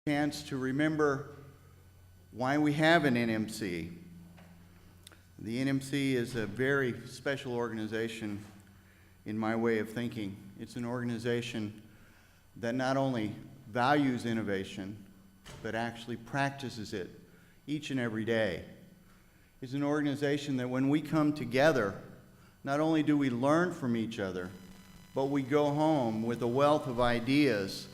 chance to remember why we have an NMC. The NMC is a very special organization in my way of thinking. It's an organization that not only values innovation, but actually practices it each and every day. It's an organization that when we come together, not only do we learn from each other, but we go home with a wealth of ideas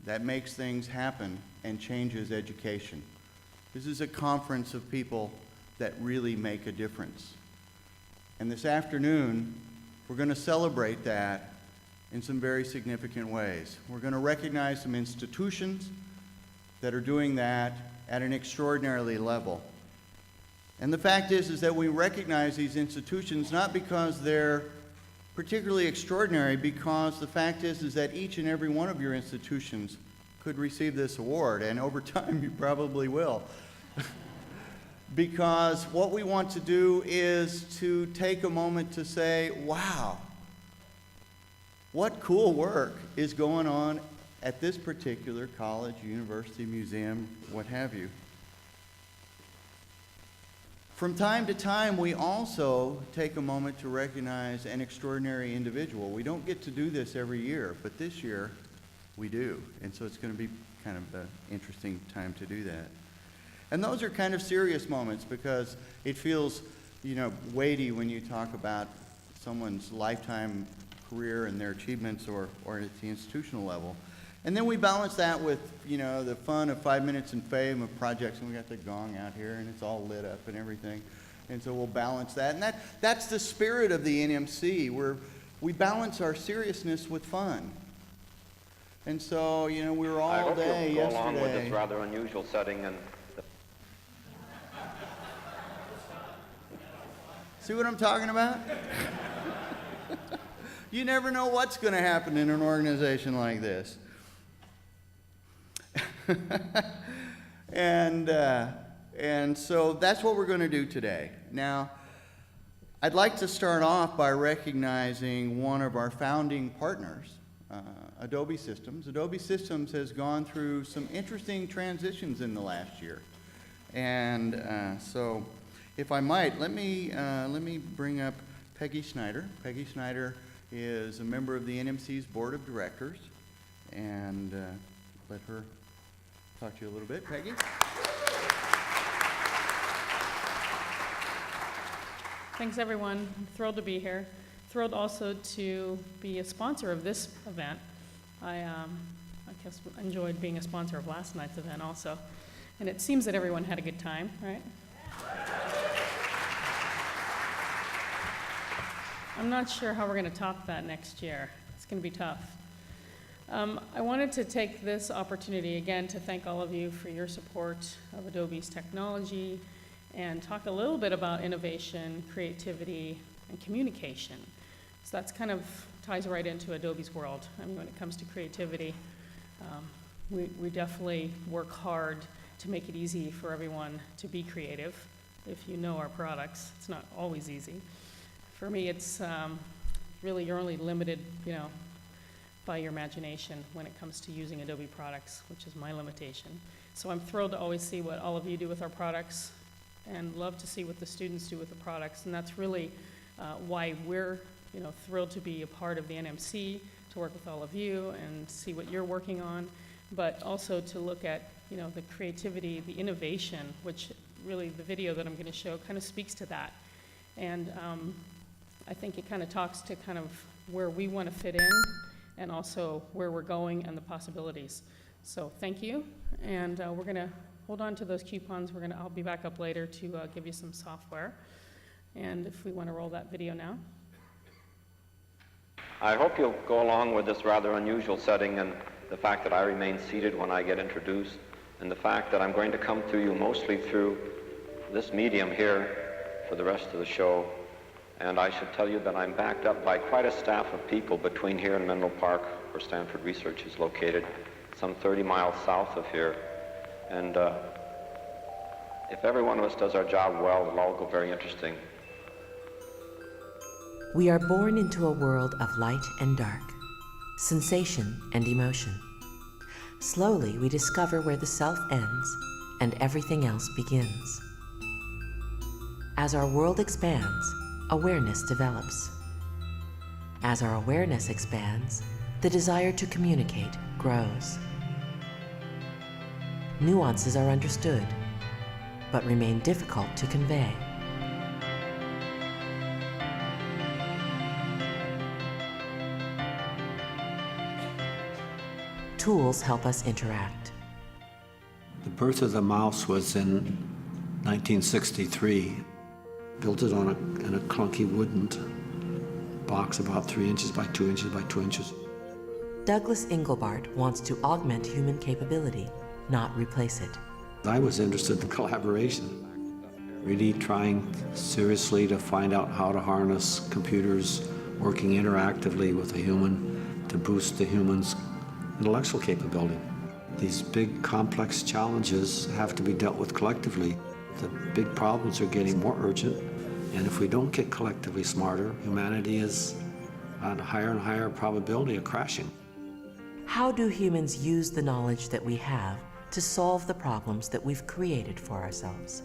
that makes things happen and changes education. This is a conference of people that really make a difference. And this afternoon, we're going to celebrate that in some very significant ways. We're going to recognize some institutions that are doing that at an extraordinary level. And the fact is that we recognize these institutions not because they're particularly extraordinary, because the fact is that each and every one of your institutions could receive this award, and over time you probably will. Because what we want to do is to take a moment to say, wow, what cool work is going on at this particular college, university, museum, what have you. From time to time, we also take a moment to recognize an extraordinary individual. We don't get to do this every year, but this year we do. And so it's going to be kind of an interesting time to do that. And those are kind of serious moments because it feels, weighty when you talk about someone's lifetime career and their achievements or at the institutional level. And then we balance that with, the fun of 5 minutes in fame of projects, and we got the gong out here, and it's all lit up and everything. And so we'll balance that. And that's the spirit of the NMC, where we balance our seriousness with fun. And so, we were all day yesterday. I hope you'll go along with this rather unusual setting and See what I'm talking about? You never know what's going to happen in an organization like this. And so that's what we're going to do today. Now, I'd like to start off by recognizing one of our founding partners, Adobe Systems. Adobe Systems has gone through some interesting transitions in the last year. And so, if I might, let me bring up Peggy Snyder. Peggy Snyder is a member of the NMC's board of directors, and let her talk to you a little bit. Peggy? Thanks, everyone. I'm thrilled to be here. Thrilled also to be a sponsor of this event. I guess enjoyed being a sponsor of last night's event also. And it seems that everyone had a good time, right? I'm not sure how we're going to top that next year. It's going to be tough. I wanted to take this opportunity again to thank all of you for your support of Adobe's technology and talk a little bit about innovation, creativity, and communication. So that's kind of ties right into Adobe's world. I mean, when it comes to creativity, we definitely work hard to make it easy for everyone to be creative. If you know our products, it's not always easy. For me, it's really, you're only limited, by your imagination when it comes to using Adobe products, which is my limitation. So I'm thrilled to always see what all of you do with our products and love to see what the students do with the products. And that's really why we're, thrilled to be a part of the NMC, to work with all of you and see what you're working on, but also to look at, the creativity, the innovation, which really the video that I'm going to show kind of speaks to that. And I think it kind of talks to kind of where we want to fit in and also where we're going and the possibilities. So thank you, and we're going to hold on to those coupons. I'll be back up later to give you some software. And if we want to roll that video now. I hope you'll go along with this rather unusual setting and the fact that I remain seated when I get introduced, and the fact that I'm going to come to you mostly through this medium here for the rest of the show. And I should tell you that I'm backed up by quite a staff of people between here and Menlo Park, where Stanford Research is located, some 30 miles south of here. And if every one of us does our job well, it'll all go very interesting. We are born into a world of light and dark, sensation and emotion. Slowly, we discover where the self ends and everything else begins. As our world expands, awareness develops. As our awareness expands, the desire to communicate grows. Nuances are understood, but remain difficult to convey. Tools help us interact. The birth of the mouse was in 1963. Built it in a clunky wooden box about 3 inches by 2 inches by 2 inches. Douglas Engelbart wants to augment human capability, not replace it. I was interested in collaboration, really trying seriously to find out how to harness computers working interactively with a human to boost the human's intellectual capability. These big, complex challenges have to be dealt with collectively. The big problems are getting more urgent, and if we don't get collectively smarter, humanity is at a higher and higher probability of crashing. How do humans use the knowledge that we have to solve the problems that we've created for ourselves?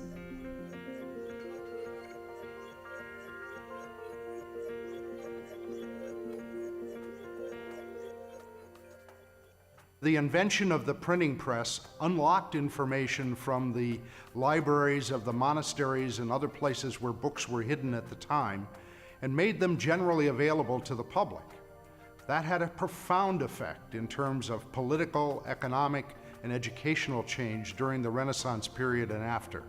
The invention of the printing press unlocked information from the libraries of the monasteries and other places where books were hidden at the time and made them generally available to the public. That had a profound effect in terms of political, economic, and educational change during the Renaissance period and after.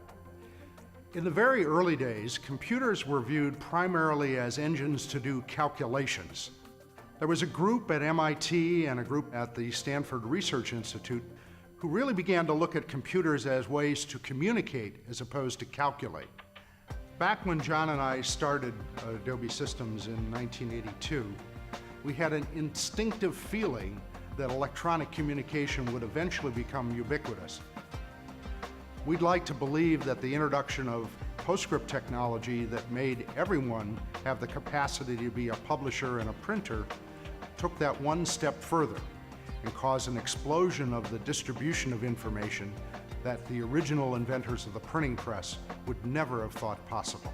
In the very early days, computers were viewed primarily as engines to do calculations. There was a group at MIT and a group at the Stanford Research Institute who really began to look at computers as ways to communicate as opposed to calculate. Back when John and I started Adobe Systems in 1982, we had an instinctive feeling that electronic communication would eventually become ubiquitous. We'd like to believe that the introduction of PostScript technology that made everyone have the capacity to be a publisher and a printer took that one step further and caused an explosion of the distribution of information that the original inventors of the printing press would never have thought possible.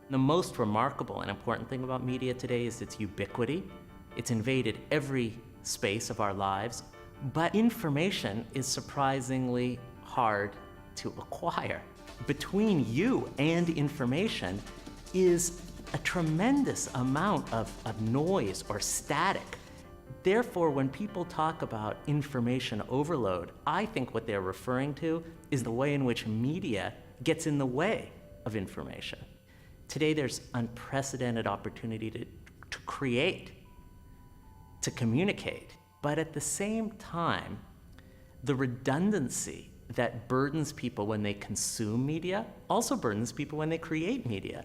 The most remarkable and important thing about media today is its ubiquity. It's invaded every space of our lives, but information is surprisingly hard to acquire. Between you and information is a tremendous amount of noise or static. Therefore, when people talk about information overload, I think what they're referring to is the way in which media gets in the way of information. Today, there's unprecedented opportunity to create, to communicate, but at the same time, the redundancy that burdens people when they consume media also burdens people when they create media.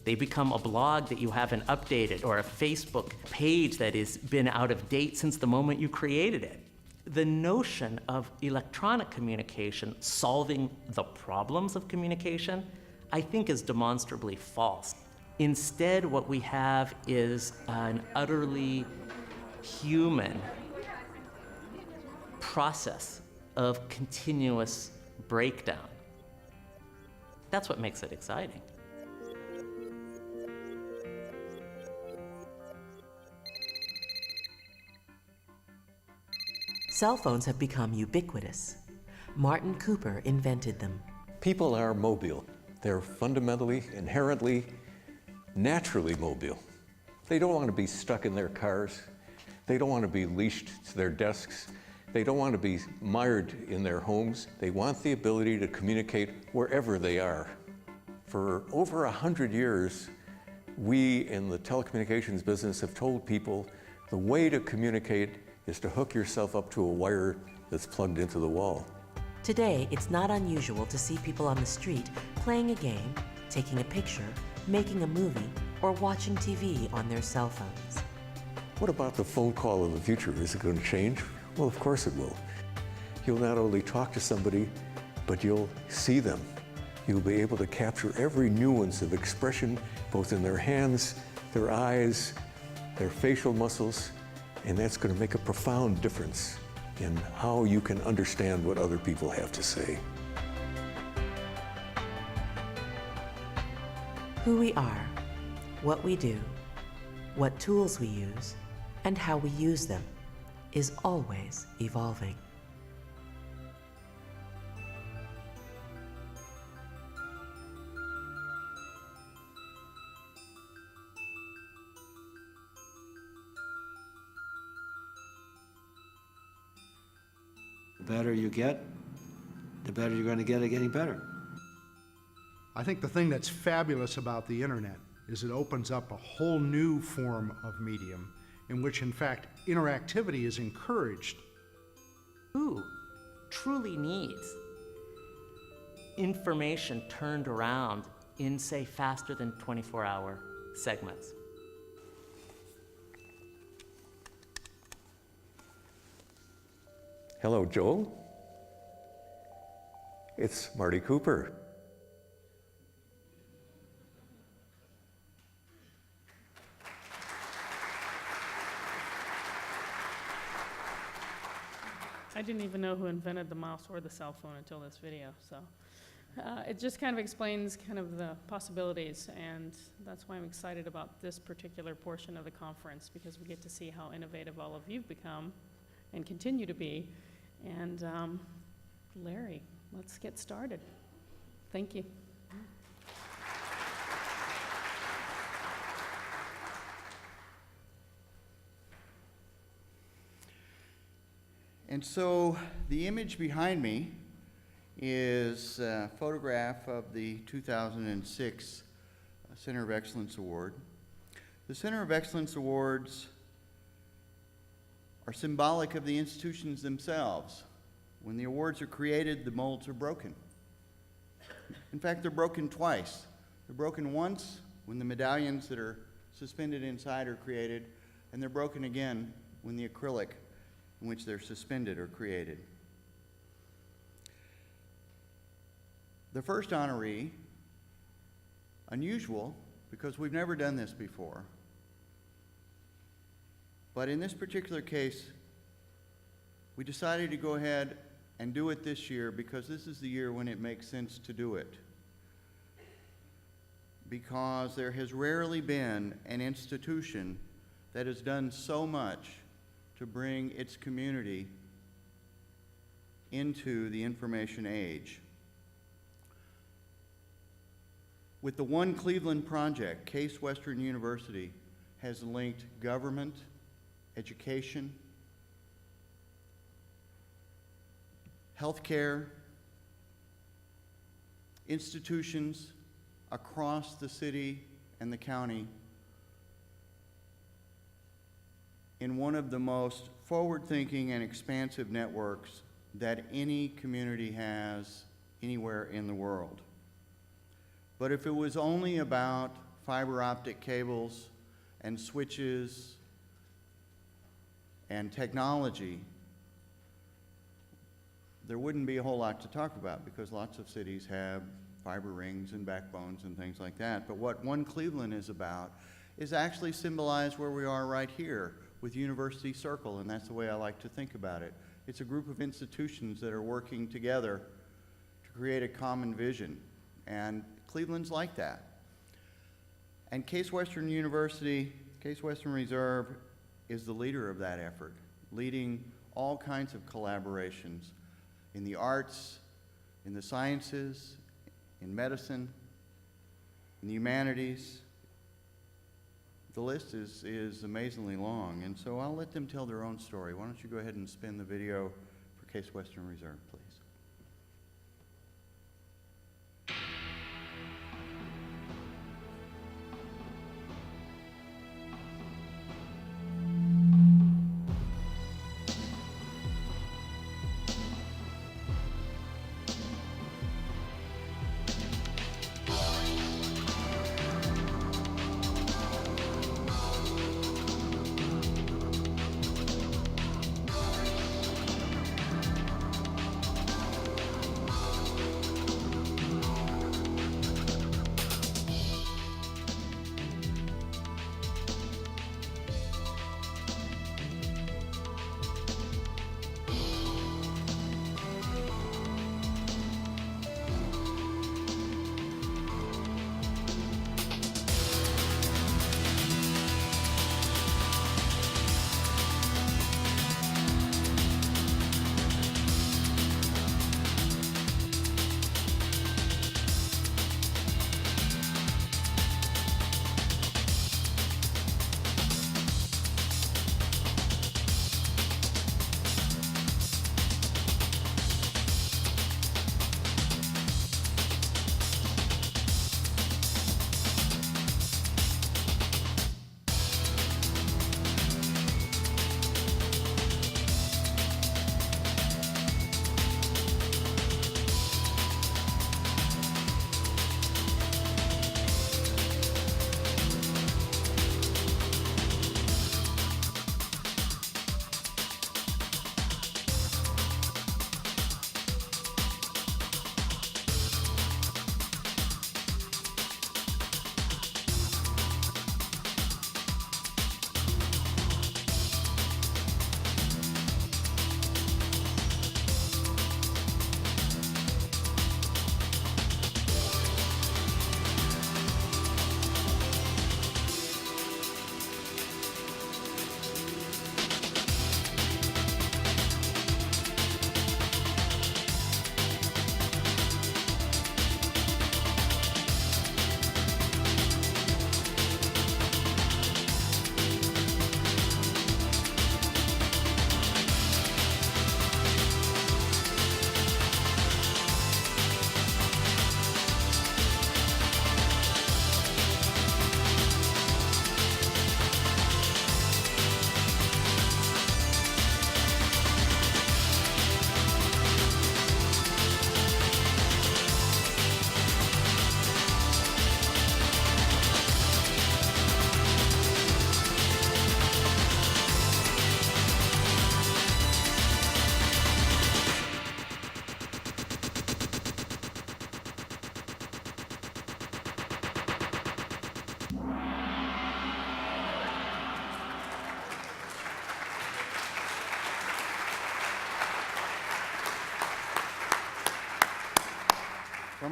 They become a blog that you haven't updated or a Facebook page that has been out of date since the moment you created it. The notion of electronic communication solving the problems of communication, I think, is demonstrably false. Instead, what we have is an utterly human process of continuous breakdown. That's what makes it exciting. Cell phones have become ubiquitous. Martin Cooper invented them. People are mobile. They're fundamentally, inherently, naturally mobile. They don't want to be stuck in their cars. They don't want to be leashed to their desks. They don't want to be mired in their homes. They want the ability to communicate wherever they are. For over 100 years, we in the telecommunications business have told people the way to communicate is to hook yourself up to a wire that's plugged into the wall. Today, it's not unusual to see people on the street playing a game, taking a picture, making a movie, or watching TV on their cell phones. What about the phone call of the future? Is it going to change? Well, of course it will. You'll not only talk to somebody, but you'll see them. You'll be able to capture every nuance of expression, both in their hands, their eyes, their facial muscles, and that's going to make a profound difference in how you can understand what other people have to say. Who we are, what we do, what tools we use, and how we use them is always evolving. The better you get, the better you're going to get at getting better. I think the thing that's fabulous about the internet is it opens up a whole new form of medium in which, in fact, interactivity is encouraged. Who truly needs information turned around in, say, faster than 24-hour segments? Hello, Joe. It's Marty Cooper. I didn't even know who invented the mouse or the cell phone until this video, so. It just kind of explains kind of the possibilities, and that's why I'm excited about this particular portion of the conference, because we get to see how innovative all of you've become and continue to be. And Larry, let's get started. Thank you. And so the image behind me is a photograph of the 2006 Center of Excellence Award. The Center of Excellence Awards are symbolic of the institutions themselves. When the awards are created, the molds are broken. In fact, they're broken twice. They're broken once when the medallions that are suspended inside are created, and they're broken again when the acrylic in which they're suspended are created. The first honoree, unusual because we've never done this before, but in this particular case, we decided to go ahead and do it this year because this is the year when it makes sense to do it. Because there has rarely been an institution that has done so much to bring its community into the information age. With the One Cleveland project, Case Western University has linked government, education, healthcare, institutions across the city and the county in one of the most forward-thinking and expansive networks that any community has anywhere in the world. But if it was only about fiber optic cables and switches and technology, there wouldn't be a whole lot to talk about because lots of cities have fiber rings and backbones and things like that. But what One Cleveland is about is actually symbolized where we are right here with University Circle, and that's the way I like to think about it. It's a group of institutions that are working together to create a common vision, and Cleveland's like that. And Case Western University, Case Western Reserve is the leader of that effort, leading all kinds of collaborations in the arts, in the sciences, in medicine, in the humanities. The list is amazingly long, and so I'll let them tell their own story. Why don't you go ahead and spin the video for Case Western Reserve, please.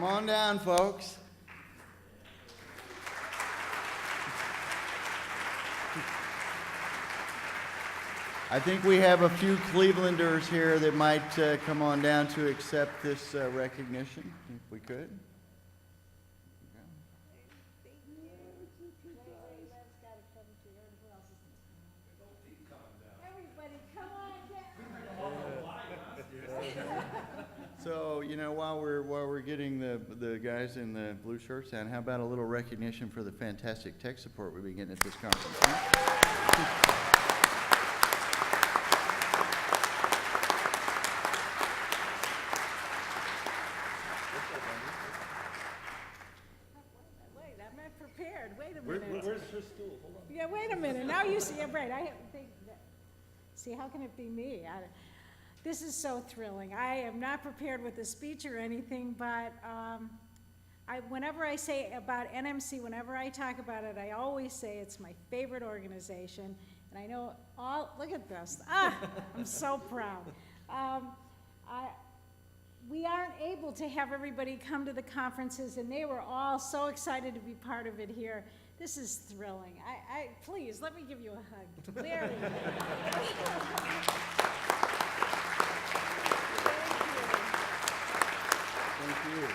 Come on down, folks. I think we have a few Clevelanders here that might come on down to accept this recognition, if we could. So, you know, while we're getting the guys in the blue shirts down, how about a little recognition for the fantastic tech support we've been getting at this conference? Huh? Wait, I'm not prepared. Wait a minute. Where's her stool? Hold on. Yeah, wait a minute. Now you see, right, see, how can it be me? This is so thrilling. I am not prepared with a speech or anything, but whenever I say about NMC, whenever I talk about it, I always say it's my favorite organization. And I know look at this. I'm so proud. We aren't able to have everybody come to the conferences, and they were all so excited to be part of it here. This is thrilling. Please, let me give you a hug. There we go. Thank you.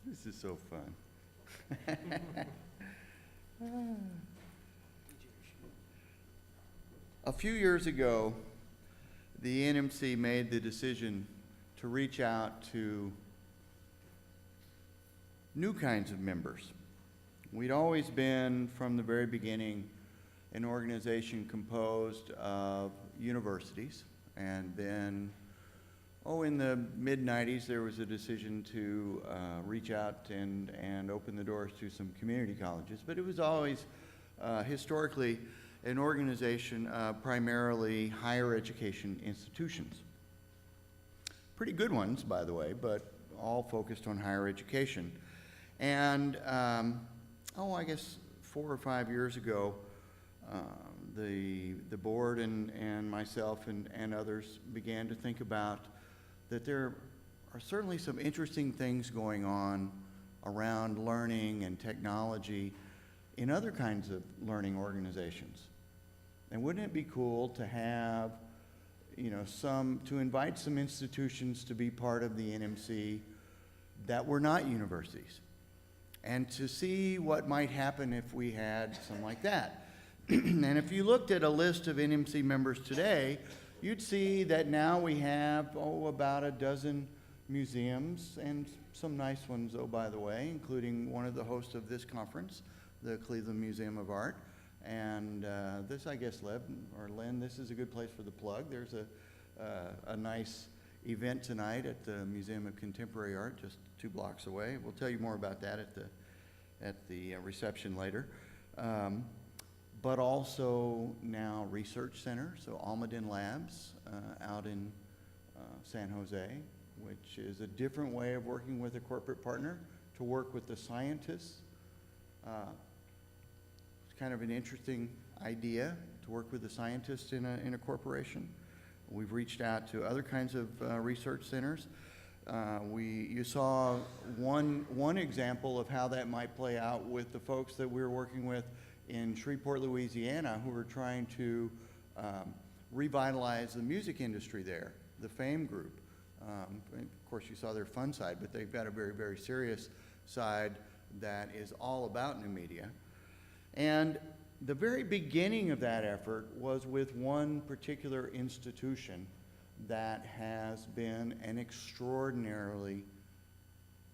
This is so fun. A few years ago, the NMC made the decision to reach out to new kinds of members. We'd always been, from the very beginning, an organization composed of universities, and then, in the mid-90s, there was a decision to reach out and open the doors to some community colleges, but it was always historically an organization primarily higher education institutions. Pretty good ones, by the way, but all focused on higher education. And I guess 4 or 5 years ago, the board and myself and others began to think about that there are certainly some interesting things going on around learning and technology in other kinds of learning organizations. And wouldn't it be cool to have, to invite some institutions to be part of the NMC that were not universities, and to see what might happen if we had something like that. And if you looked at a list of NMC members today, you'd see that now we have, about a dozen museums, and some nice ones, by the way, including one of the hosts of this conference, the Cleveland Museum of Art. And this, I guess, Lynn, this is a good place for the plug. There's a nice event tonight at the Museum of Contemporary Art, just 2 blocks away. We'll tell you more about that at the reception later. But also now Research Center, so Almaden Labs out in San Jose, which is a different way of working with a corporate partner to work with the scientists. It's kind of an interesting idea to work with the scientists in a corporation. We've reached out to other kinds of research centers. You saw one example of how that might play out with the folks that we're working with in Shreveport, Louisiana, who are trying to revitalize the music industry there, the FAME group. Of course, you saw their fun side, but they've got a very, very serious side that is all about new media. And the very beginning of that effort was with one particular institution that has been an extraordinarily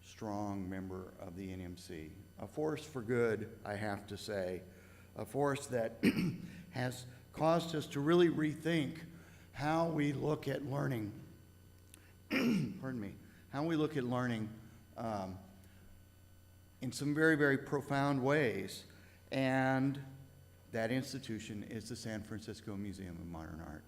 strong member of the NMC. A force for good, I have to say. A force that has caused us to really rethink how we look at learning. Pardon me. How we look at learning in some very, very profound ways. And that institution is the San Francisco Museum of Modern Art.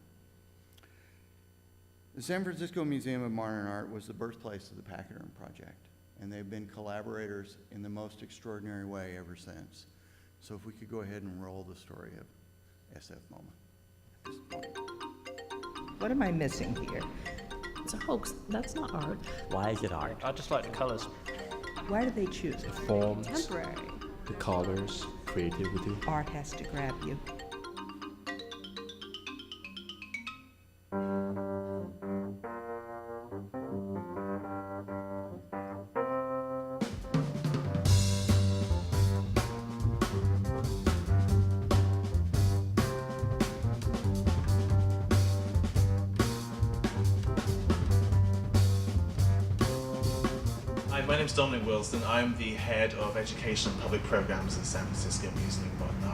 The San Francisco Museum of Modern Art was the birthplace of the Pachyderm Project, and they've been collaborators in the most extraordinary way ever since. So if we could go ahead and roll the story SF moment at this point. What am I missing here? It's a hoax. That's not art. Why is it art? I just like the colors. Why do they choose it? The forms, Temporary. the colors, creativity. Art has to grab you. Hi, my name is Dominic Wilson. I'm the head of education and public programs at San Francisco Museum of Modern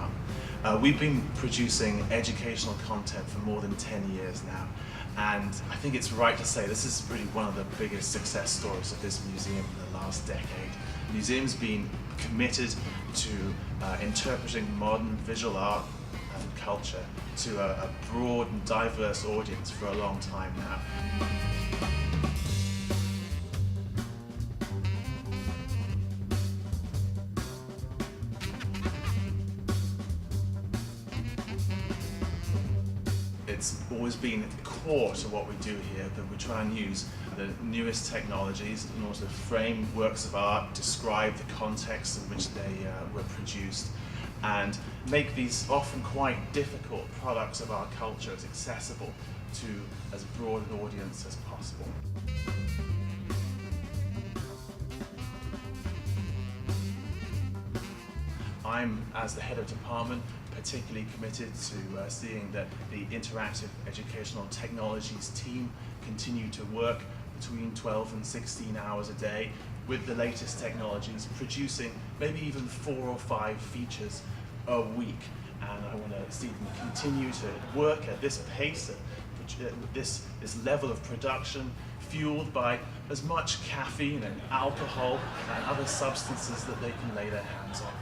Art. We've been producing educational content for more than 10 years now, and I think it's right to say this is really one of the biggest success stories of this museum in the last decade. The museum's been committed to interpreting modern visual art and culture to a broad and diverse audience for a long time now. It's always been at the core to what we do here, that we try and use the newest technologies in order to frame works of art, describe the context in which they were produced, and make these often quite difficult products of our culture as accessible to as broad an audience as possible. I'm, as the head of department, particularly committed to seeing that the interactive educational technologies team continue to work between 12 and 16 hours a day with the latest technologies, producing maybe even 4 or 5 features a week. And I want to see them continue to work at this pace, at this level of production, fueled by as much caffeine and alcohol and other substances that they can lay their hands on.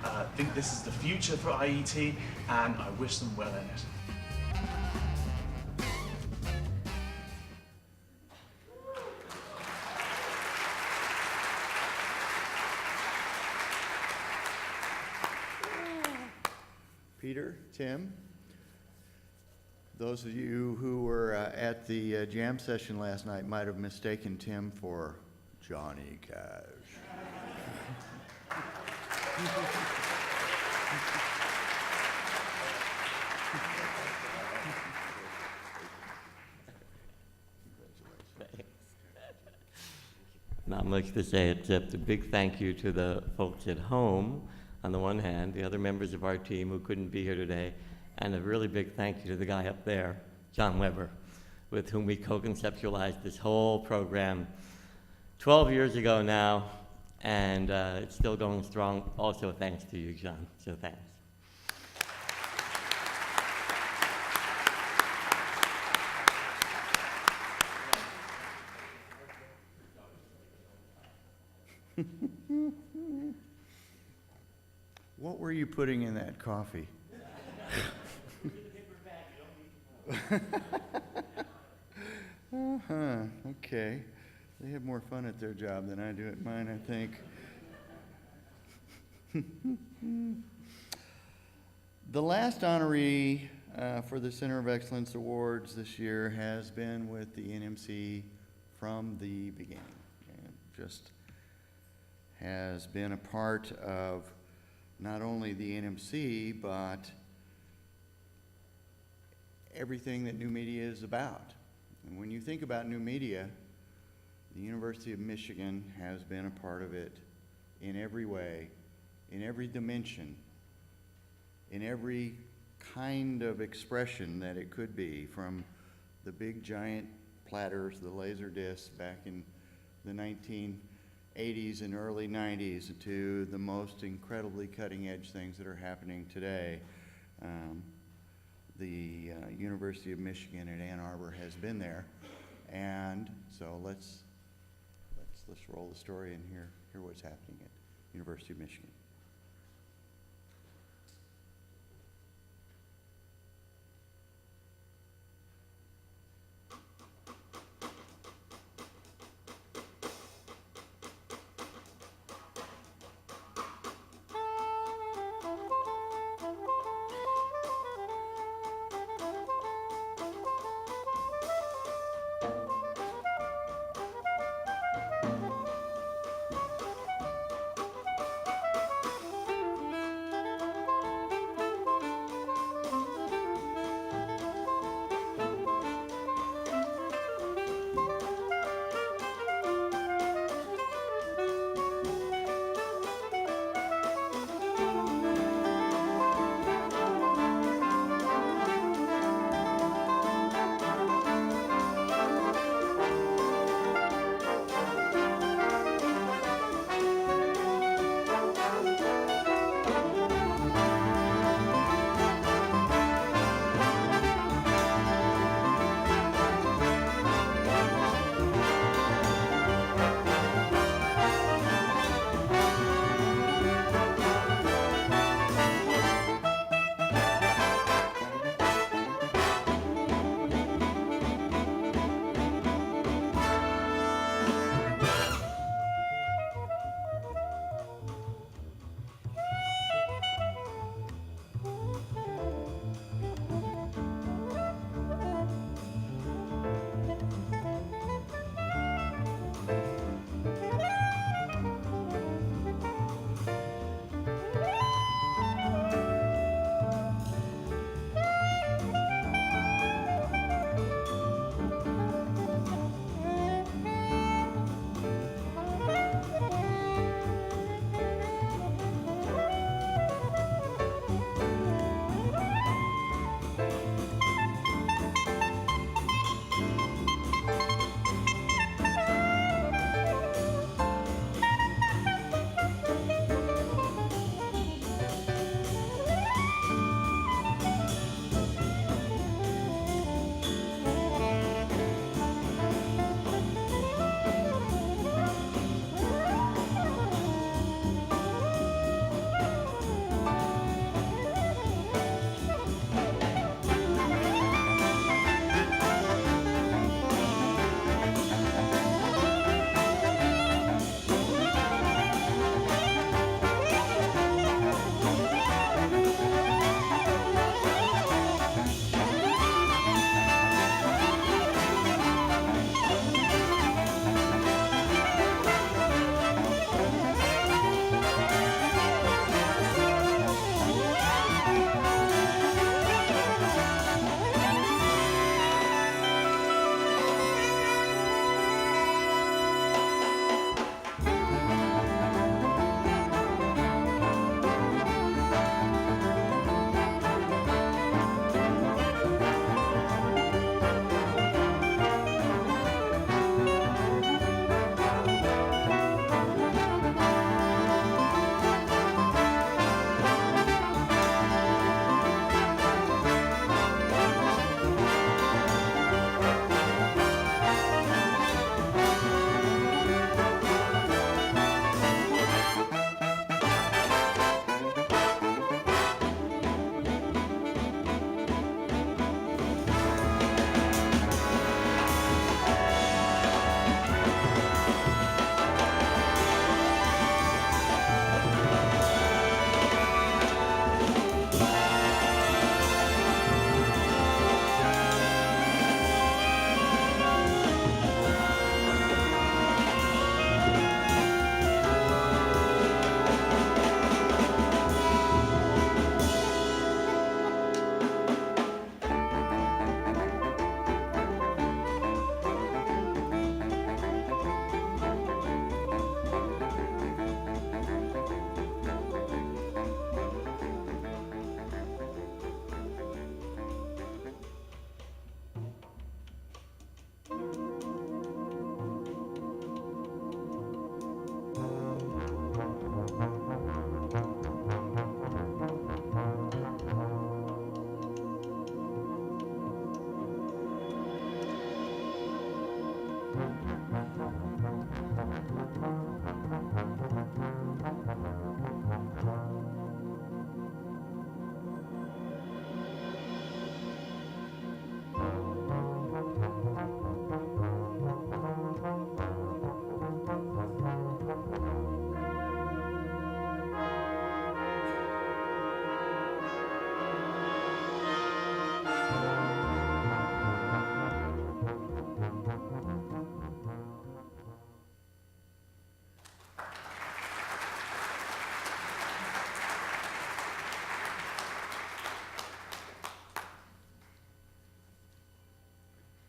I think this is the future for IET, and I wish them well in it. Peter, Tim, those of you who were at the jam session last night might have mistaken Tim for Johnny Cash. Not much to say except a big thank you to the folks at home, on the one hand, the other members of our team who couldn't be here today, and a really big thank you to the guy up there, John Weber, with whom we co-conceptualized this whole program 12 years ago now, and it's still going strong. Also thanks to you, John, so thanks. What were you putting in that coffee? Okay. They have more fun at their job than I do at mine, I think. The last honoree for the Center of Excellence Awards this year has been with the NMC from the beginning. And just has been a part of not only the NMC, but everything that new media is about. And when you think about new media, the University of Michigan has been a part of it in every way, in every dimension, in every kind of expression that it could be, from the big giant platters, the laser discs back in the 1980s and early 90s, to the most incredibly cutting edge things that are happening today. The University of Michigan at Ann Arbor has been there, and so let's roll the story and hear what's happening at University of Michigan.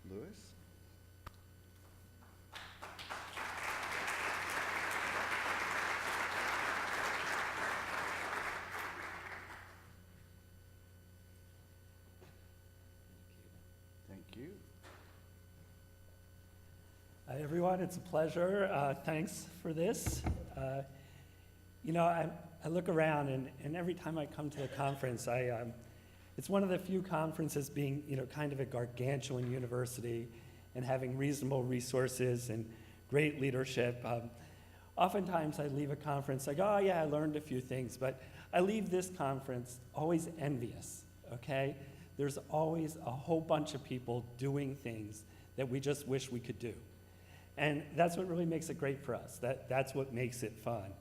Louis. Thank you. Hi, everyone. It's a pleasure. Thanks for this. I look around, and every time I come to a conference, it's one of the few conferences being, kind of a gargantuan university and having reasonable resources and great leadership. Oftentimes, I leave a conference like, oh, yeah, I learned a few things, but I leave this conference always envious, okay? There's always a whole bunch of people doing things that we just wish we could do. And that's what really makes it great for us. That's what makes it fun.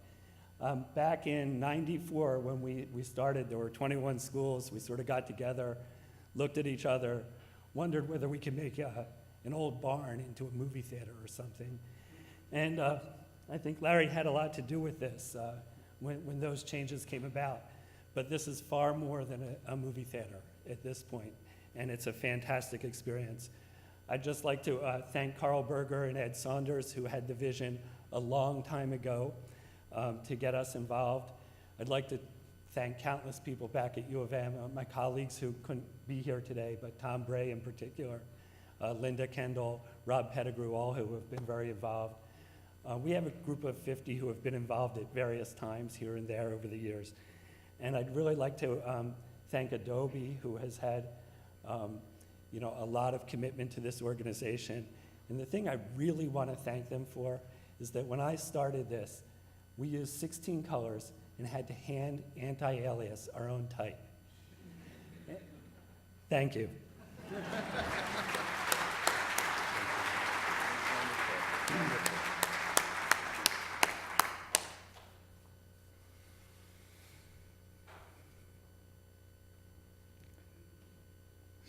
Back in '94, when we started, there were 21 schools. We sort of got together, looked at each other, wondered whether we could make an old barn into a movie theater or something. And I think Larry had a lot to do with this when those changes came about. But this is far more than a movie theater at this point, and it's a fantastic experience. I'd just like to thank Carl Berger and Ed Saunders, who had the vision a long time ago to get us involved. I'd like to thank countless people back at U of M, my colleagues who couldn't be here today, but Tom Bray in particular, Linda Kendall, Rob Pettigrew, all who have been very involved. We have a group of 50 who have been involved at various times here and there over the years. And I'd really like to thank Adobe, who has had a lot of commitment to this organization. And the thing I really want to thank them for is that when I started this, we used 16 colors and had to hand anti-alias our own type. Thank you.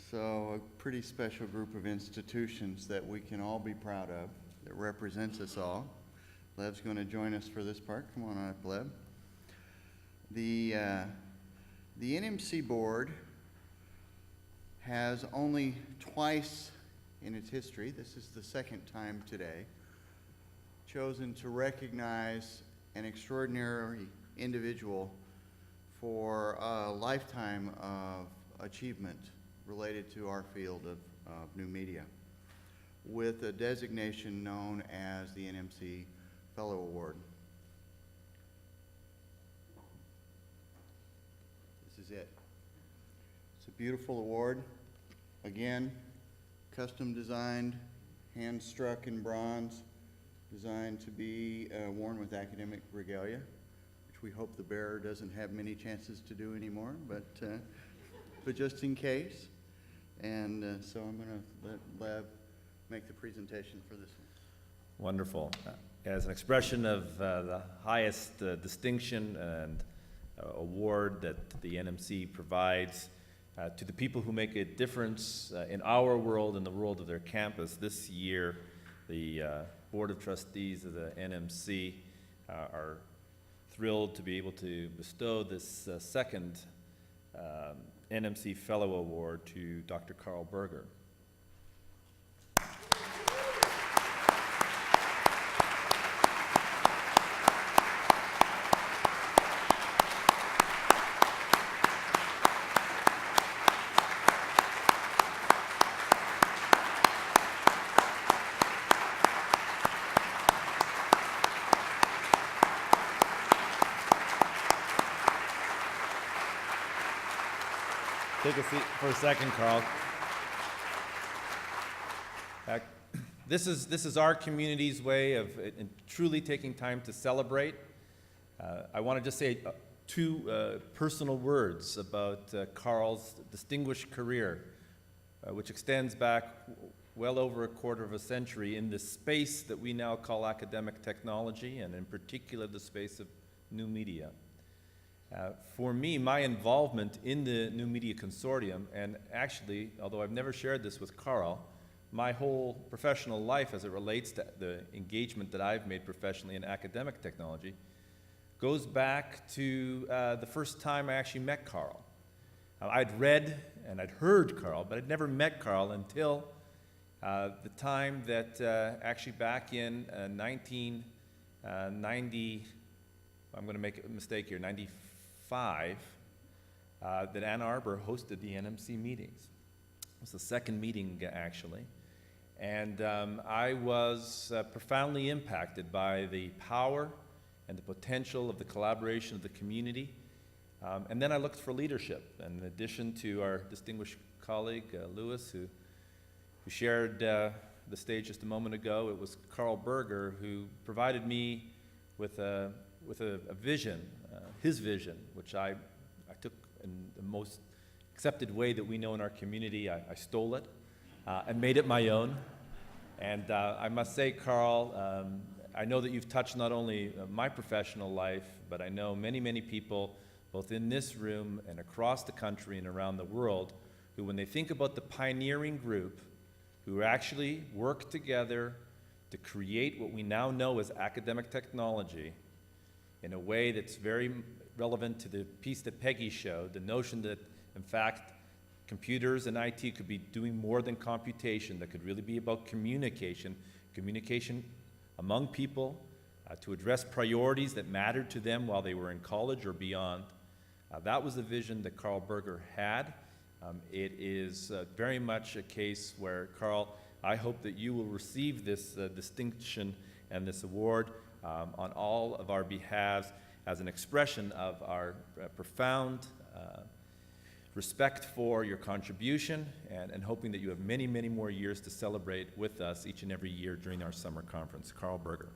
So a pretty special group of institutions that we can all be proud of, that represents us all. Lev's going to join us for this part. Come on up, Lev. The NMC board has only twice in its history, this is the second time today, chosen to recognize an extraordinary individual for a lifetime of achievement related to our field of new media, with a designation known as the NMC Fellow Award. This is it. It's a beautiful award. Again, custom designed, hand struck in bronze, designed to be worn with academic regalia, which we hope the bearer doesn't have many chances to do anymore, but just in case. And so I'm going to let Lev make the presentation for this one. Wonderful. As an expression of the highest distinction and award that the NMC provides to the people who make a difference in our world and the world of their campus, this year the Board of Trustees of the NMC are thrilled to be able to bestow this second NMC Fellow Award to Dr. Carl Berger. Take a seat for a second, Carl. This is our community's way of truly taking time to celebrate. I want to just say two personal words about Carl's distinguished career, which extends back well over a quarter of a century in the space that we now call academic technology, and in particular the space of new media. For me, my involvement in the New Media Consortium, and actually, although I've never shared this with Carl, my whole professional life as it relates to the engagement that I've made professionally in academic technology, goes back to the first time I actually met Carl. I'd read and I'd heard Carl, but I'd never met Carl until The time that actually back in 1990, I'm going to make a mistake here, 95, that Ann Arbor hosted the NMC meetings. It was the second meeting, actually. And I was profoundly impacted by the power and the potential of the collaboration of the community. And then I looked for leadership. And in addition to our distinguished colleague, Louis, who shared the stage just a moment ago, it was Carl Berger who provided me with a vision, his vision, which I took in the most accepted way that we know in our community. I stole it and made it my own. And I must say, Carl, I know that you've touched not only my professional life, but I know many, many people, both in this room and across the country and around the world, who when they think about the pioneering group, who actually worked together to create what we now know as academic technology in a way that's very relevant to the piece that Peggy showed, the notion that, in fact, computers and IT could be doing more than computation, that could really be about communication among people to address priorities that mattered to them while they were in college or beyond. That was the vision that Carl Berger had. It is very much a case where, Carl, I hope that you will receive this distinction and this award on all of our behalves as an expression of our profound respect for your contribution and hoping that you have many, many more years to celebrate with us each and every year during our summer conference. Carl Berger.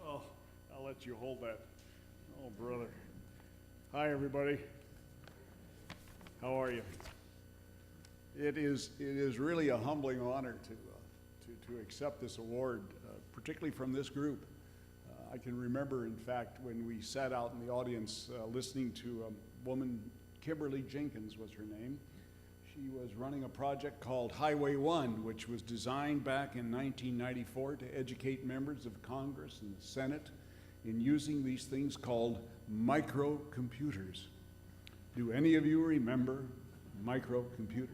Oh, I'll let you hold that. Oh, brother. Hi, everybody. How are you? It is really a humbling honor to accept this award, particularly from this group. I can remember, in fact, when we sat out in the audience listening to a woman, Kimberly Jenkins was her name. She was running a project called Highway 1, which was designed back in 1994 to educate members of Congress and the Senate in using these things called microcomputers. Do any of you remember microcomputers?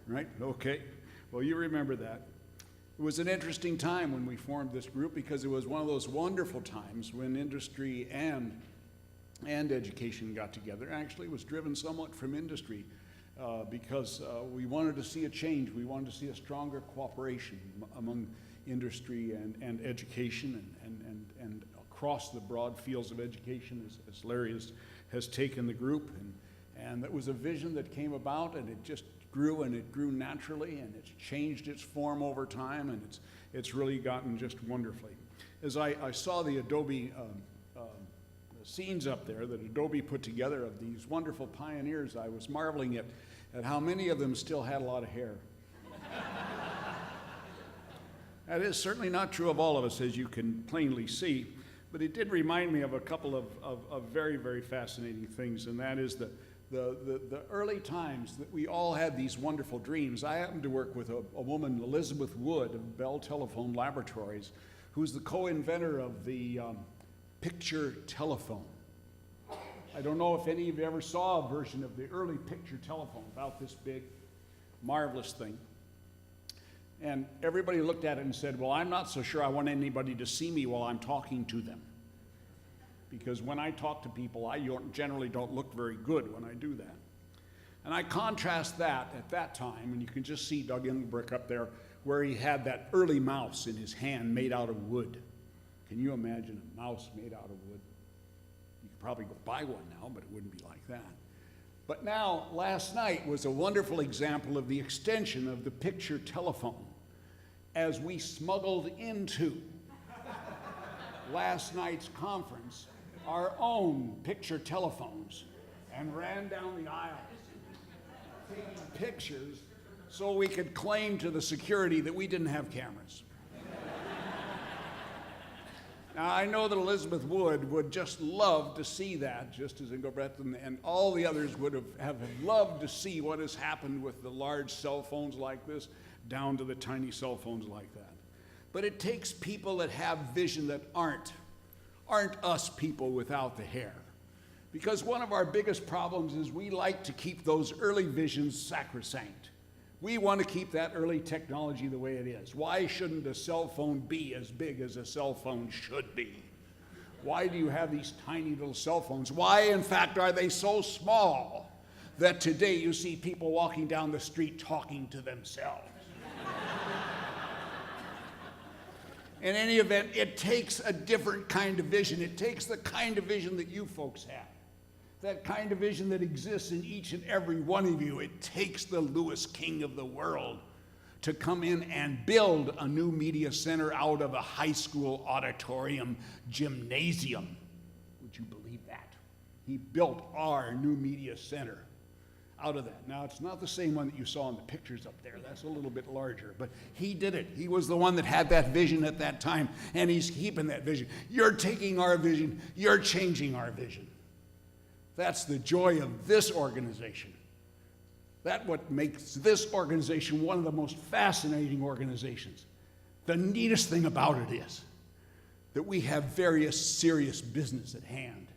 Right? Okay. Well, you remember that. It was an interesting time when we formed this group because it was one of those wonderful times when industry and education got together. Actually, it was driven somewhat from industry because we wanted to see a change. We wanted to see a stronger cooperation among industry and education and across the broad fields of education as Larry has taken the group. And that was a vision that came about, and it just grew, and it grew naturally, and it's changed its form over time, and it's really gotten just wonderfully. As I saw the Adobe scenes up there that Adobe put together of these wonderful pioneers, I was marveling at how many of them still had a lot of hair. That is certainly not true of all of us, as you can plainly see, but it did remind me of a couple of very, very fascinating things, and that is the early times that we all had these wonderful dreams. I happened to work with a woman, Elizabeth Wood of Bell Telephone Laboratories, who's the co-inventor of the picture telephone. I don't know if any of you ever saw a version of the early picture telephone, about this big, marvelous thing. And everybody looked at it and said, well, I'm not so sure I want anybody to see me while I'm talking to them. Because when I talk to people, I generally don't look very good when I do that. And I contrast that at that time, and you can just see Doug Engelbrecht up there, where he had that early mouse in his hand made out of wood. Can you imagine a mouse made out of wood? You could probably go buy one now, but it wouldn't be like that. But now, last night was a wonderful example of the extension of the picture telephone as we smuggled into last night's conference our own picture telephones and ran down the aisles taking pictures so we could claim to the security that we didn't have cameras. Now, I know that Elizabeth Wood would just love to see that, just as Engelbrecht and all the others would have loved to see what has happened with the large cell phones like this down to the tiny cell phones like that. But it takes people that have vision that aren't aren't us people without the hair. Because one of our biggest problems is we like to keep those early visions sacrosanct. We want to keep that early technology the way it is. Why shouldn't a cell phone be as big as a cell phone should be? Why do you have these tiny little cell phones? Why, in fact, are they so small that today you see people walking down the street talking to themselves? In any event, it takes a different kind of vision. It takes the kind of vision that you folks have. That kind of vision that exists in each and every one of you. It takes the Lewis King of the world to come in and build a new media center out of a high school auditorium gymnasium. Would you believe that? He built our new media center out of that. Now, it's not the same one that you saw in the pictures up there. That's a little bit larger, but he did it. He was the one that had that vision at that time, and he's keeping that vision. You're taking our vision, you're changing our vision. That's the joy of this organization. That's what makes this organization one of the most fascinating organizations. The neatest thing about it is that we have various serious business at hand.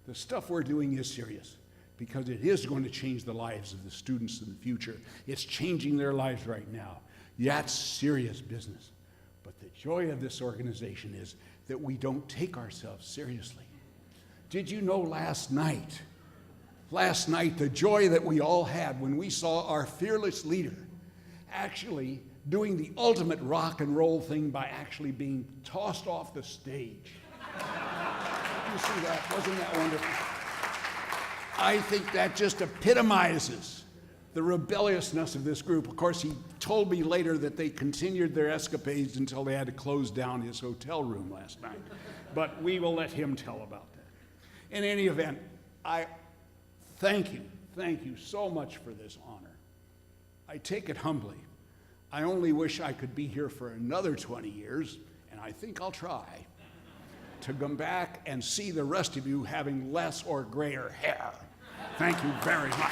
The stuff we're doing is serious because it is going to change the lives of the students in the future. It's changing their lives right now. That's serious business. But the joy of this organization is that we don't take ourselves seriously. Did you know last night, the joy that we all had when we saw our fearless leader actually doing the ultimate rock and roll thing by actually being tossed off the stage? Did you see that? Wasn't that wonderful? I think that just epitomizes the rebelliousness of this group. Of course, he told me later that they continued their escapades until they had to close down his hotel room last night. But we will let him tell about that. In any event, I thank you so much for this honor. I take it humbly. I only wish I could be here for another 20 years, and I think I'll try, to come back and see the rest of you having less or grayer hair. Thank you very much.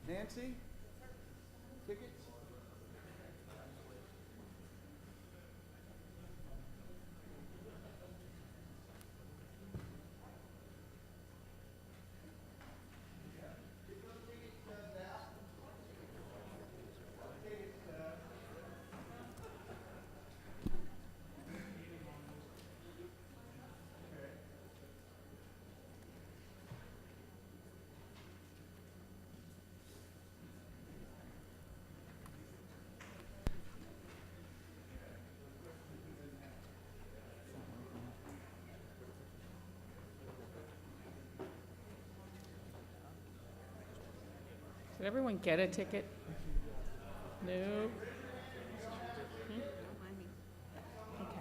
Nancy? Tickets? Did everyone get a ticket? No? Hmm? Okay.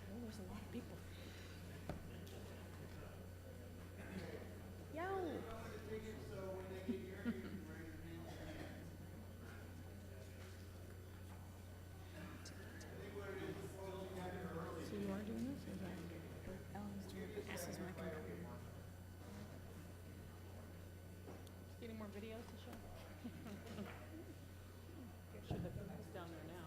Oh, there's a lot of people. Yo! So you are doing this? Or is that? Ellen's doing it. This is my computer. Any more videos to show? Sure, the people's down there now.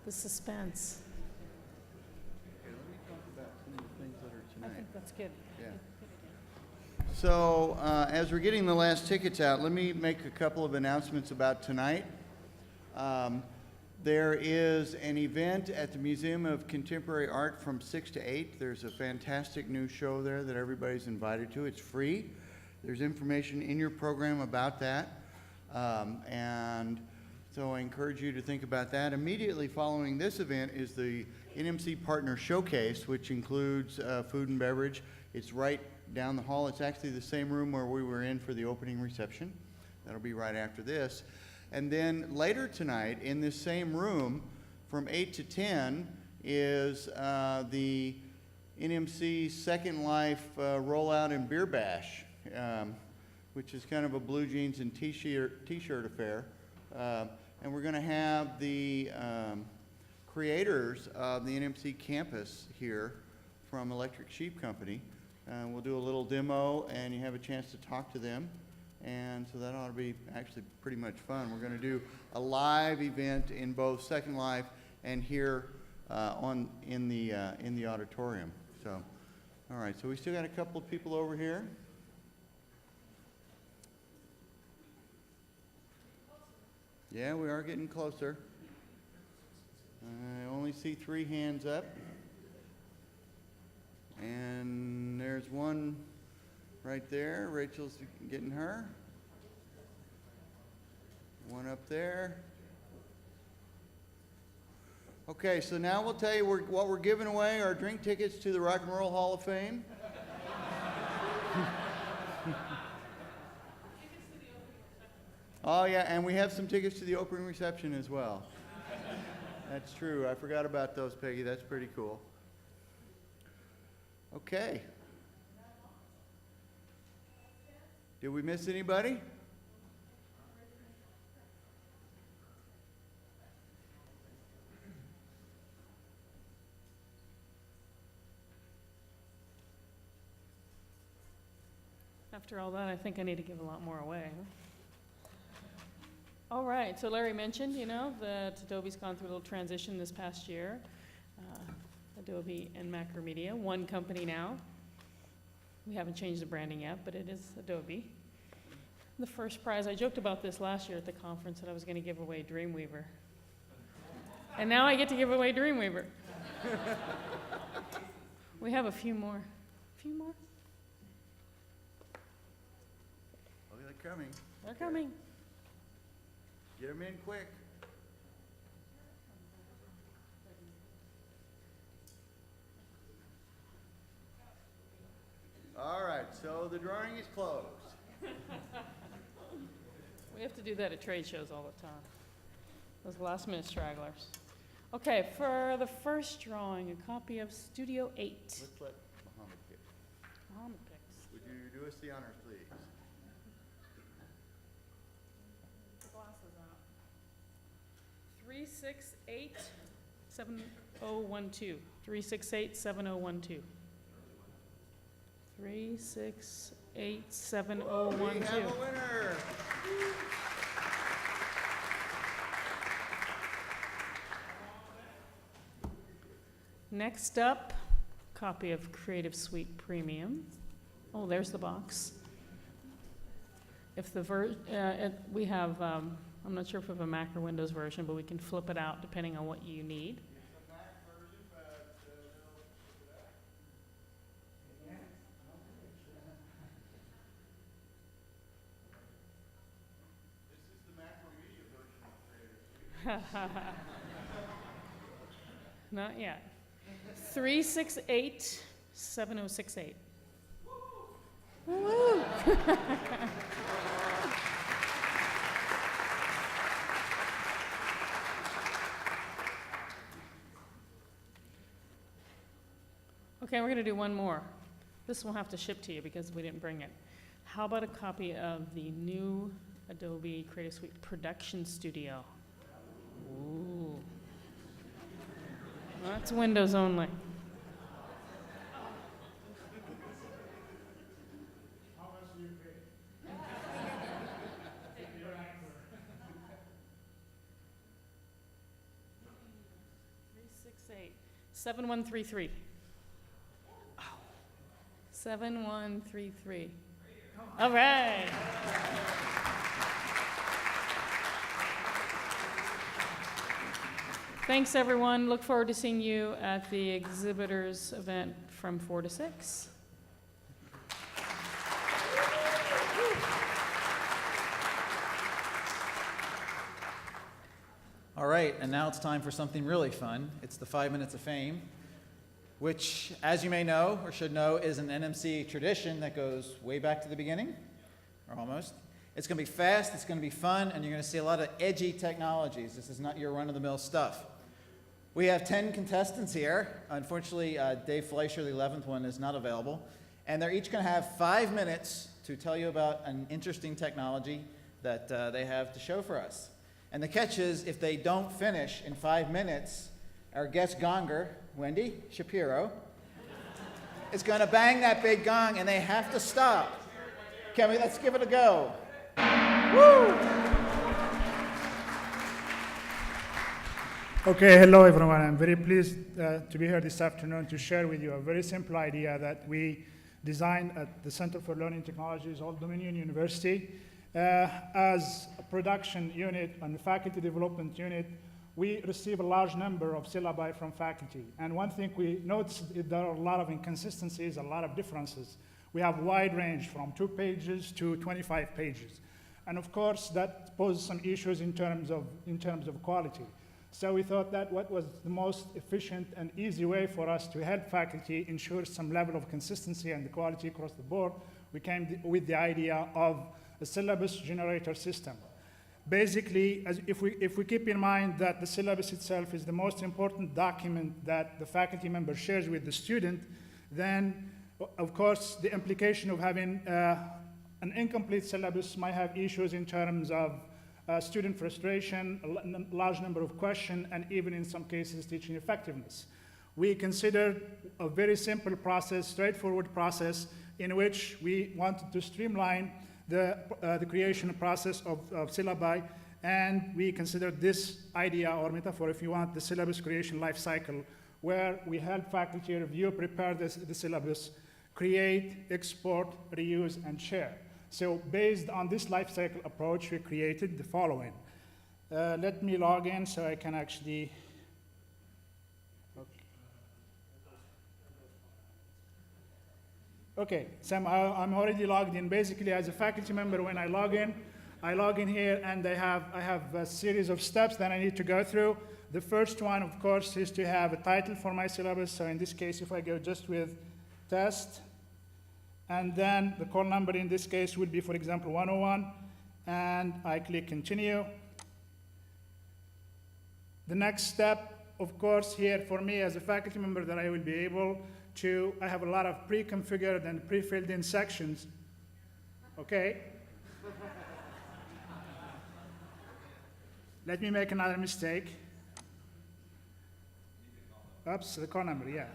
The suspense. Okay, let me talk about some of the things that are I tonight. think that's good. Yeah. So, as we're getting the last tickets out, let me make a couple of announcements about tonight. There is an event at the Museum of Contemporary Art from 6 to 8. There's a fantastic new show there that everybody's invited to. It's free. There's information in your program about that. And so I encourage you to think about that. Immediately following this event is the NMC Partner Showcase, which includes food and beverage. It's right down the hall. It's actually the same room where we were in for the opening reception. That'll be right after this. And then later tonight, in this same room, from 8 to 10, is the NMC Second Life Rollout and Beer Bash, which is kind of a blue jeans and t-shirt affair. And we're going to have the creators of the NMC campus here from Electric Sheep Company. We'll do a little demo, and you have a chance to talk to them. And so that ought to be actually pretty much fun. We're going to do a live event in both Second Life and here in the auditorium. So, all right. So we still got a couple of people over here. Yeah, we are getting closer. I only see 3 hands up. And there's one right there. Rachel's getting her. One up there. Okay, so now we'll tell you what we're giving away are drink tickets to the Rock and Roll Hall of Fame. Oh yeah, and we have some tickets to the opening reception as well. That's true. I forgot about those, Peggy. That's pretty cool. Okay. Did we miss anybody? After all that, I think I need to give a lot more away. All right, so Larry mentioned, that Adobe's gone through a little transition this past year. Adobe and Macromedia, one company now. We haven't changed the branding yet, but it is Adobe. The first prize, I joked about this last year at the conference that I was going to give away Dreamweaver. And now I get to give away Dreamweaver. We have a few more. Oh, they're coming. They're coming. Get them in quick. All right, so the drawing is closed. We have to do that at trade shows all the time. Those last-minute stragglers. Okay, for the first drawing, a copy of Studio 8. Let's let Muhammad pick. Muhammad picks. Would you do us the honors, please? The glasses out. 368-7012. 368-7012. 368-7012. We have a winner. Next up, copy of Creative Suite Premium. Oh, there's the box. If the we have, I'm not sure if we have a Mac or Windows version, but we can flip it out depending on what you need. Not yet. 368-7068. Woo! Okay, we're going to do one more. This will have to ship to you because we didn't bring it. How about a copy of the new Adobe Creative Suite Production Studio? Ooh. That's Windows only. How much do you pay? 68. 7133. 7133. All right. Thanks, everyone. Look forward to seeing you at the exhibitors event from 4 to 6. All right, and now it's time for something really fun. It's the 5 minutes of fame, which, as you may know or should know, is an NMC tradition that goes way back to the beginning, or almost. It's going to be fast, it's going to be fun, and you're going to see a lot of edgy technologies. This is not your run-of-the-mill stuff. We have 10 contestants here. Unfortunately, Dave Fleischer, the 11th one, is not available. And they're each going to have 5 minutes to tell you about an interesting technology that they have to show for us. And the catch is, if they don't finish in 5 minutes, our guest gonger, Wendy Shapiro, is going to bang that big gong, and they have to stop. Let's give it a go. Woo! Okay, hello everyone. I'm very pleased to be here this afternoon to share with you a very simple idea that we designed at the Center for Learning Technologies, Old Dominion University. As a production unit and faculty development unit, we receive a large number of syllabi from faculty. And one thing we noticed is there are a lot of inconsistencies, a lot of differences. We have a wide range from 2 pages to 25 pages. And of course, that poses some issues in terms of quality. So we thought that what was the most efficient and easy way for us to help faculty ensure some level of consistency and quality across the board, we came with the idea of a syllabus generator system. Basically, if we keep in mind that the syllabus itself is the most important document that the faculty member shares with the student, then of course the implication of having an incomplete syllabus might have issues in terms of student frustration, a large number of questions, and even in some cases teaching effectiveness. We considered a very simple process, straightforward process, in which we wanted to streamline the creation process of syllabi, and we considered this idea or metaphor, if you want, the syllabus creation life cycle, where we help faculty review, prepare the syllabus, create, export, reuse, and share. So based on this life cycle approach, we created the following. Let me log in so I can actually. Okay, so I'm already logged in. Basically, as a faculty member, when I log in here, and I have a series of steps that I need to go through. The first one, of course, is to have a title for my syllabus. So in this case, if I go just with test, and then the call number in this case would be, for example, 101, and I click continue. The next step, of course, here for me as a faculty member, that I will be able to, I have a lot of pre-configured and pre-filled in sections. Okay? Let me make another mistake. Oops, the call number, yeah.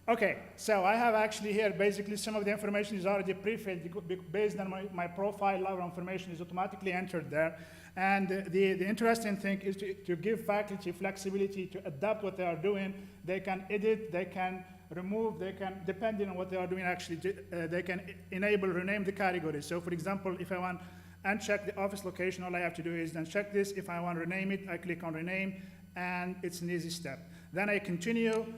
Okay, so I have actually here, basically some of the information is already pre-filled based on my profile. A lot of information is automatically entered there. And the interesting thing is to give faculty flexibility to adapt what they are doing. They can edit, they can remove, they can, depending on what they are doing, actually, they can enable, rename the categories. So for example, if I want uncheck the office location, all I have to do is then check this. If I want to rename it, I click on rename, and it's an easy step. Then I continue.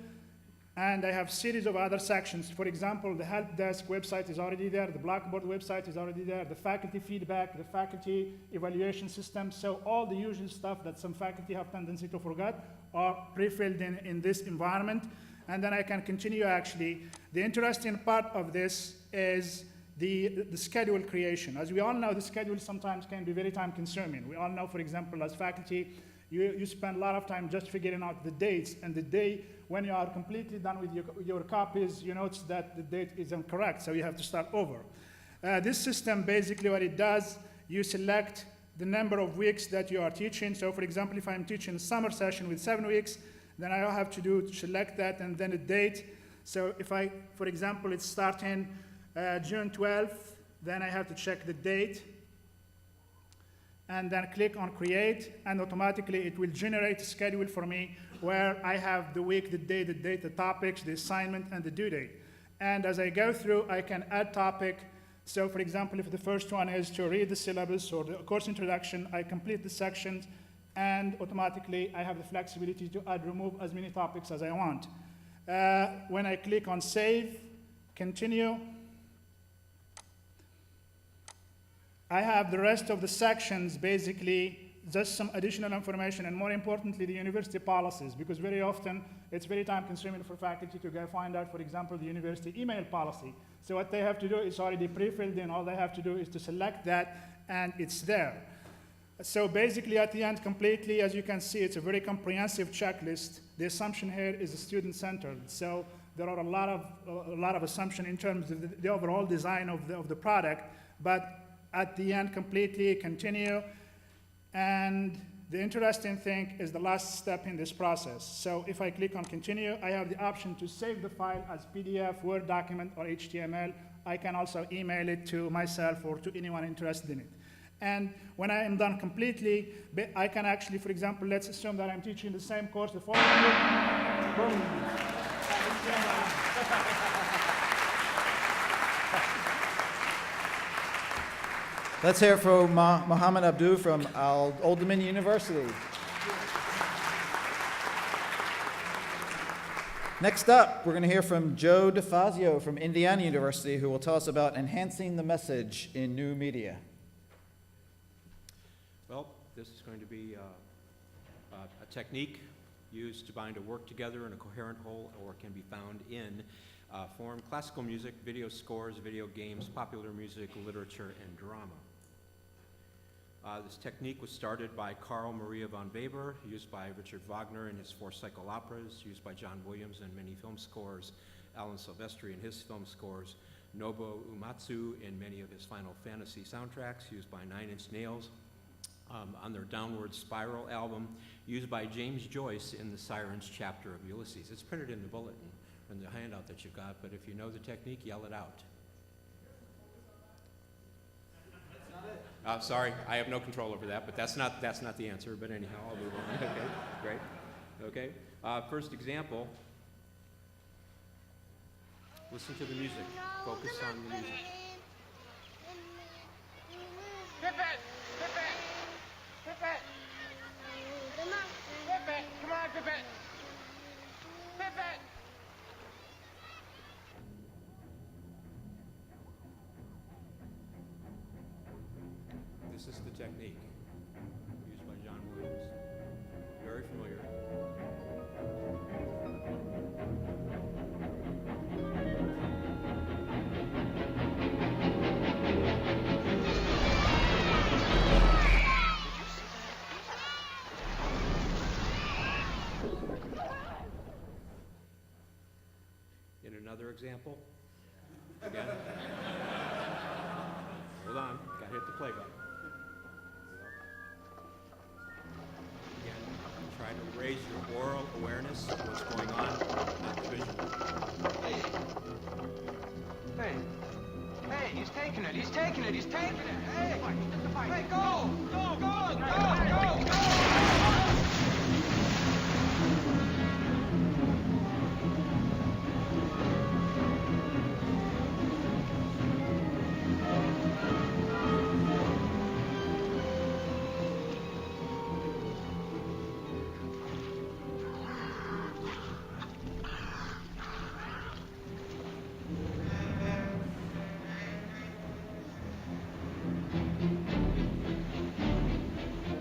And I have a series of other sections. For example, the help desk website is already there. The Blackboard website is already there. The faculty feedback, the faculty evaluation system. So all the usual stuff that some faculty have tendency to forget are pre-filled in this environment. And then I can continue actually. The interesting part of this is the schedule creation. As we all know, the schedule sometimes can be very time consuming. We all know, for example, as faculty, you spend a lot of time just figuring out the dates, and the day when you are completely done with your copies, you notice that the date is incorrect, so you have to start over. This system, basically what it does, you select the number of weeks that you are teaching. So for example, if I'm teaching a summer session with 7 weeks, then I have to do select that and then a date. So if I, for example, it's starting June 12th, then I have to check the date. and then click on create, and automatically it will generate a schedule for me where I have the week, the day, the date, the topics, the assignment, and the due date. And as I go through, I can add topic. So for example, if the first one is to read the syllabus or the course introduction, I complete the sections, and automatically I have the flexibility to add, remove as many topics as I want. When I click on save, continue, I have the rest of the sections, basically just some additional information, and more importantly, the university policies, because very often it's very time consuming for faculty to go find out, for example, the university email policy. So what they have to do is already pre-filled in. All they have to do is to select that, and it's there. So basically at the end, completely, as you can see, it's a very comprehensive checklist. The assumption here is student-centered. So there are a lot of assumption in terms of the overall design of the product, but at the end, completely continue. And the interesting thing is the last step in this process. So if I click on continue, I have the option to save the file as PDF, Word document, or HTML. I can also email it to myself or to anyone interested in it. And when I am done completely, I can actually, for example, let's assume that I'm teaching the same course the following week. Boom. Let's hear from Mohammed Abdu from Old Dominion University. Next up, we're going to hear from Joe DeFazio from Indiana University, who will tell us about enhancing the message in new media. Well, this is going to be a technique used to bind a work together in a coherent whole, or can be found in form: classical music, video scores, video games, popular music, literature, and drama. This technique was started by Carl Maria von Weber, used by Richard Wagner in his 4 cycle operas, used by John Williams in many film scores, Alan Silvestri in his film scores, Nobuo Uematsu in many of his Final Fantasy soundtracks, used by 9 Inch Nails on their Downward Spiral album, used by James Joyce in the Sirens chapter of Ulysses. It's printed in the bulletin and the handout that you've got, but if you know the technique, yell it out. Sorry, I have no control over that, but that's not the answer. But anyhow, I'll move on. Okay, great. Okay, first example. Listen to the music. Focus on the music. Pippet! Pippet! Pippet! Pippet! Come on, Pippet! Pippet! This is the technique used by John Williams. Very familiar. In another example, again. Hold on, gotta hit the play button. Try to raise your oral awareness of what's going on, not the visual. Hey, he's taking it, he's taking it, he's taking it! Hey! Hey, go! Go, go, go, go, go!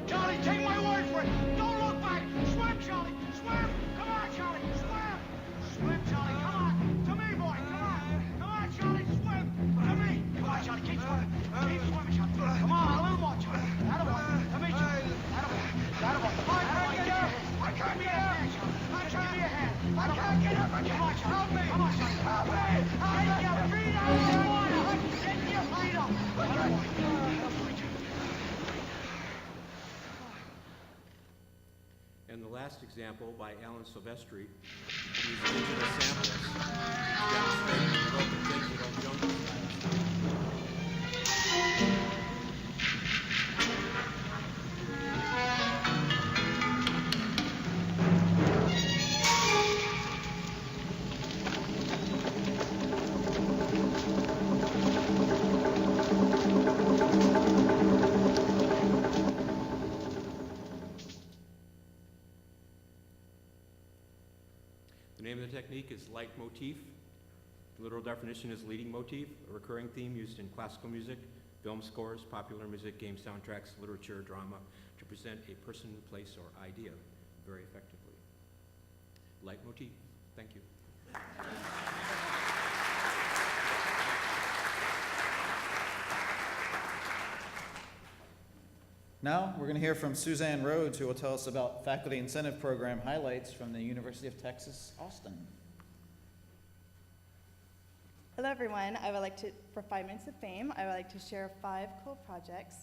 Charlie, take my word for it! Don't look back! Swim, Charlie! Swim! Come on, Charlie! Swim! Swim, Charlie! Come on! To me, boy! Come on! Come on, Charlie! Swim! To me! Come on, Charlie! Keep swimming! Keep swimming, Charlie! Come on, a little more, Charlie! Attaboy! To me, Charlie! Attaboy! Attaboy! Attaboy! Get your... I can't be a hand, Charlie! I can't be a hand! I can't get up! Come on, Charlie! Help me! Come on, Charlie! Help me! Get your feet out of the water! Get your feet up! And the last example by Alan Silvestri used digital samples to demonstrate the local digital jungle style. The name of the technique is leitmotif. The literal definition is leading motif, a recurring theme used in classical music, film scores, popular music, game soundtracks, literature, drama, to present a person, place, or idea very effectively. Leitmotif. Thank you. Now, we're going to hear from Suzanne Rhodes, who will tell us about faculty incentive program highlights from the University of Texas, Austin. Hello, everyone. For 5 minutes of fame, I would like to share 5 cool projects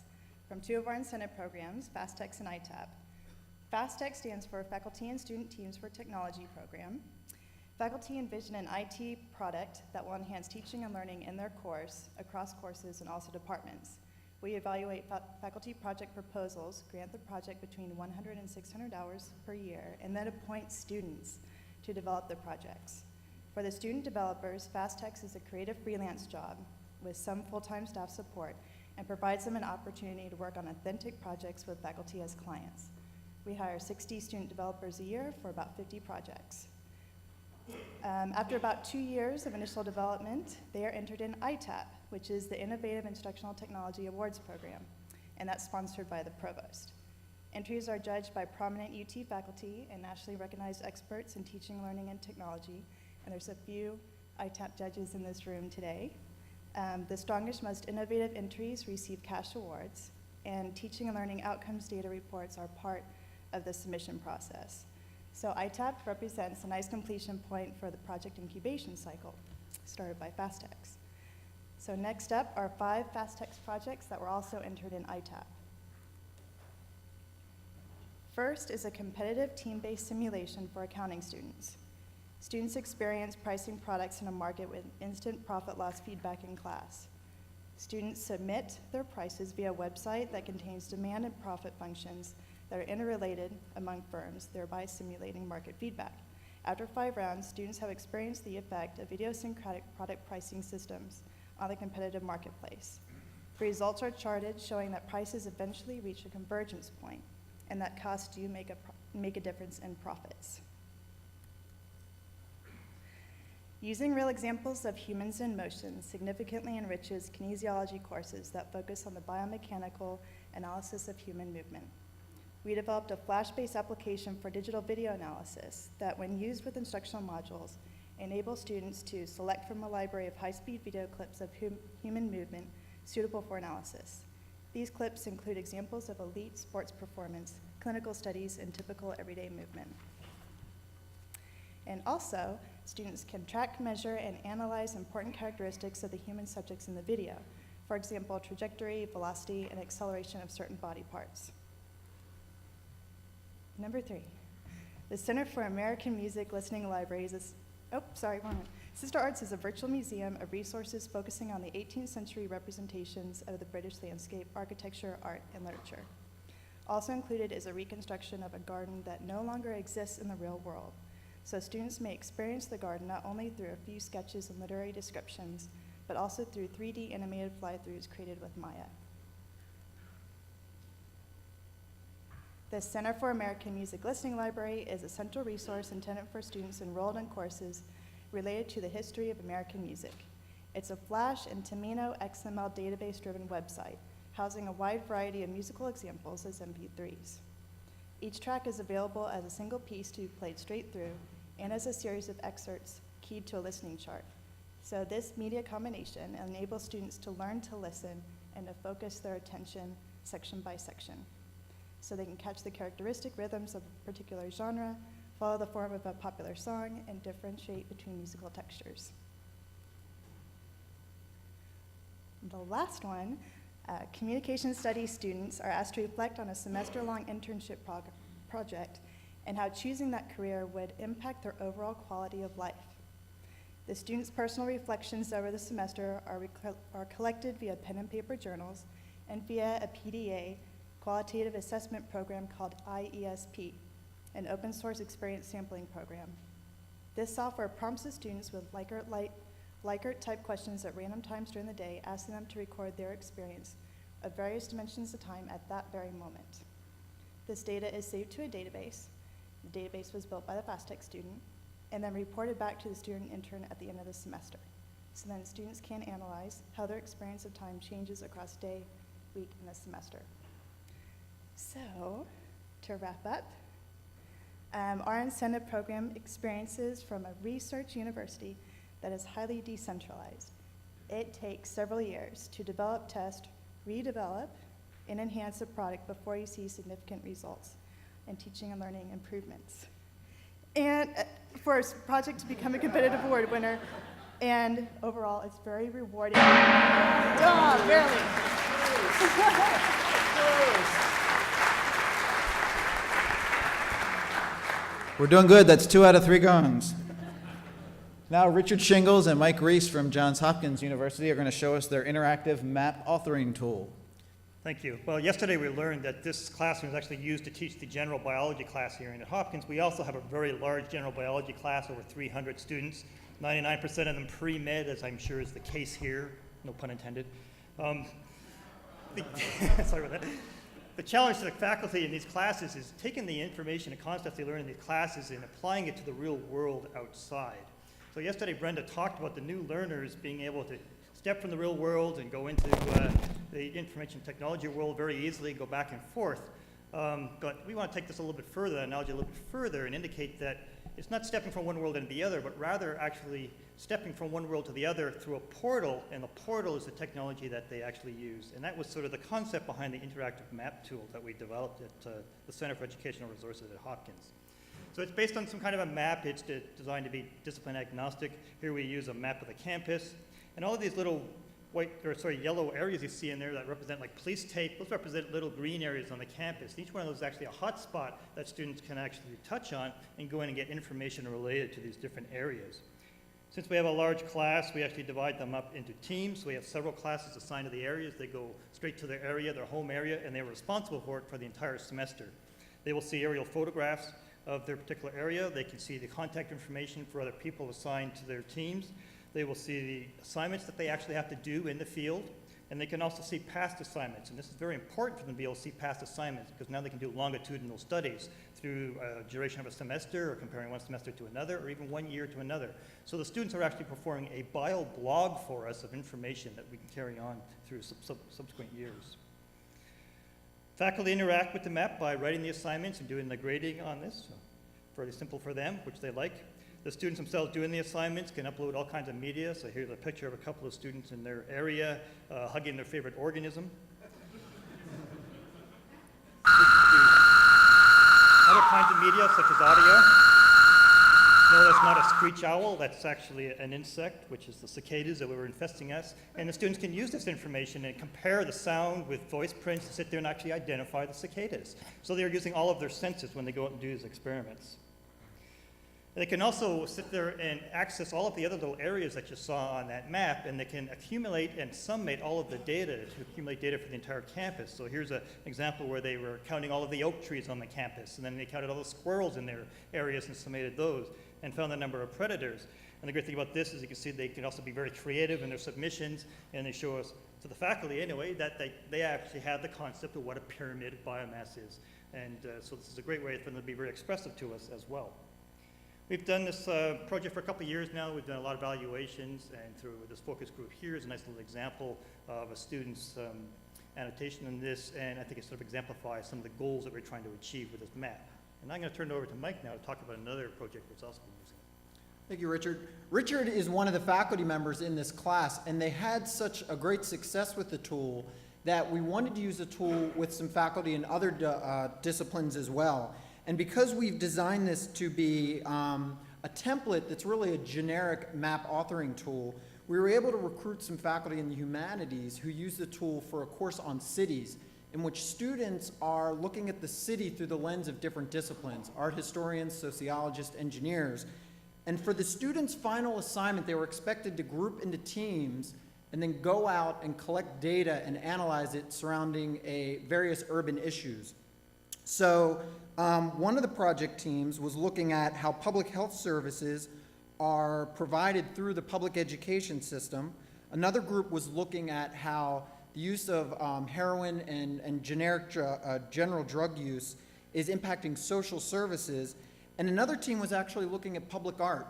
from 2 of our incentive programs, FastTech and ITAP. FastTech stands for Faculty and Student Teams for Technology program. Faculty envision an IT product that will enhance teaching and learning in their course, across courses, and also departments. We evaluate faculty project proposals, grant the project between 100 and 600 hours per year, and then appoint students to develop the projects. For the student developers, FastTech is a creative freelance job with some full-time staff support and provides them an opportunity to work on authentic projects with faculty as clients. We hire 60 student developers a year for about 50 projects. After about 2 years of initial development, they are entered in ITAP, which is the Innovative Instructional Technology Awards program, and that's sponsored by the provost. Entries are judged by prominent UT faculty and nationally recognized experts in teaching, learning, and technology, and there's a few ITAP judges in this room today. The strongest, most innovative entries receive cash awards, and teaching and learning outcomes data reports are part of the submission process. So ITAP represents a nice completion point for the project incubation cycle, started by FastTech. So next up are 5 FastTech projects that were also entered in ITAP. First is a competitive team-based simulation for accounting students. Students experience pricing products in a market with instant profit loss feedback in class. Students submit their prices via a website that contains demand and profit functions that are interrelated among firms, thereby simulating market feedback. After 5 rounds, students have experienced the effect of idiosyncratic product pricing systems on the competitive marketplace. The results are charted, showing that prices eventually reach a convergence point and that costs do make a difference in profits. Using real examples of humans in motion significantly enriches kinesiology courses that focus on the biomechanical analysis of human movement. We developed a Flash-based application for digital video analysis that, when used with instructional modules, enables students to select from a library of high-speed video clips of human movement suitable for analysis. These clips include examples of elite sports performance, clinical studies, and typical everyday movement. And also, students can track, measure, and analyze important characteristics of the human subjects in the video. For example, trajectory, velocity, and acceleration of certain body parts. Number 3, the Center for American Music Listening Libraries is, Sister Arts is a virtual museum of resources focusing on the 18th century representations of the British landscape, architecture, art, and literature. Also included is a reconstruction of a garden that no longer exists in the real world, so students may experience the garden not only through a few sketches and literary descriptions, but also through 3D animated fly-throughs created with Maya. The Center for American Music Listening Library is a central resource intended for students enrolled in courses related to the history of American music. It's a Flash and Tamino XML database-driven website, housing a wide variety of musical examples as MP3s. Each track is available as a single piece to be played straight through and as a series of excerpts keyed to a listening chart. So this media combination enables students to learn to listen and to focus their attention section by section, so they can catch the characteristic rhythms of a particular genre, follow the form of a popular song, and differentiate between musical textures. The last one, communication studies students are asked to reflect on a semester-long internship project and how choosing that career would impact their overall quality of life. The students' personal reflections over the semester are collected via pen and paper journals and via a PDA, qualitative assessment program called IESP, an open source experience sampling program. This software prompts the students with Likert-type questions at random times during the day, asking them to record their experience of various dimensions of time at that very moment. This data is saved to a database. The database was built by the FastTech student, and then reported back to the student intern at the end of the semester. So then students can analyze how their experience of time changes across day, week, and the semester. So, to wrap up, our incentive program experiences from a research university that is highly decentralized. It takes several years to develop, test, redevelop, and enhance a product before you see significant results and teaching and learning improvements. And for a project to become a competitive award winner, and overall, it's very rewarding. Duh, barely. We're doing good. That's 2 out of 3 gongs. Now, Richard Shingles and Mike Reese from Johns Hopkins University are going to show us their interactive map authoring tool. Thank you. Well, yesterday we learned that this classroom is actually used to teach the general biology class here at Hopkins. We also have a very large general biology class, over 300 students, 99% of them pre-med, as I'm sure is the case here, no pun intended. Sorry about that. The challenge to the faculty in these classes is taking the information and concepts they learn in these classes and applying it to the real world outside. So yesterday Brenda talked about the new learners being able to step from the real world and go into the information technology world very easily, go back and forth. But we want to take this a little bit further, that analogy a little bit further, and indicate that it's not stepping from one world into the other, but rather actually stepping from one world to the other through a portal, and the portal is the technology that they actually use. And that was sort of the concept behind the interactive map tool that we developed at the Center for Educational Resources at Hopkins. So it's based on some kind of a map. It's designed to be discipline agnostic. Here we use a map of the campus. And all of these little yellow areas you see in there that represent like police tape, those represent little green areas on the campus. Each one of those is actually a hot spot that students can actually touch on and go in and get information related to these different areas. Since we have a large class, we actually divide them up into teams. We have several classes assigned to the areas. They go straight to their area, their home area, and they're responsible for it for the entire semester. They will see aerial photographs of their particular area. They can see the contact information for other people assigned to their teams. They will see the assignments that they actually have to do in the field, and they can also see past assignments. And this is very important for them to be able to see past assignments, because now they can do longitudinal studies through a duration of a semester, or comparing one semester to another, or even 1 year to another. So the students are actually performing a bio blog for us of information that we can carry on through subsequent years. Faculty interact with the map by writing the assignments and doing the grading on this. So fairly simple for them, which they like. The students themselves doing the assignments can upload all kinds of media. So here's a picture of a couple of students in their area hugging their favorite organism. Other kinds of media, such as audio. No, that's not a screech owl. That's actually an insect, which is the cicadas that were infesting us. And the students can use this information and compare the sound with voice prints to sit there and actually identify the cicadas. So they're using all of their senses when they go out and do these experiments. They can also sit there and access all of the other little areas that you saw on that map, and they can accumulate and summate all of the data to accumulate data for the entire campus. So here's an example where they were counting all of the oak trees on the campus, and then they counted all the squirrels in their areas and summated those, and found the number of predators. And the great thing about this is you can see they can also be very creative in their submissions, and they show us, to the faculty anyway, that they actually have the concept of what a pyramid of biomass is. And so this is a great way for them to be very expressive to us as well. We've done this project for a couple of years now. We've done a lot of evaluations, and through this focus group here is a nice little example of a student's annotation in this, and I think it sort of exemplifies some of the goals that we're trying to achieve with this map. And I'm going to turn it over to Mike now to talk about another project that's also been using it. Thank you, Richard. Richard is one of the faculty members in this class, and they had such a great success with the tool that we wanted to use the tool with some faculty in other disciplines as well. And because we've designed this to be a template that's really a generic map authoring tool, we were able to recruit some faculty in the humanities who use the tool for a course on cities, in which students are looking at the city through the lens of different disciplines, art historians, sociologists, engineers. And for the students' final assignment, they were expected to group into teams and then go out and collect data and analyze it surrounding various urban issues. So one of the project teams was looking at how public health services are provided through the public education system. Another group was looking at how the use of heroin and generic general drug use is impacting social services. And another team was actually looking at public art.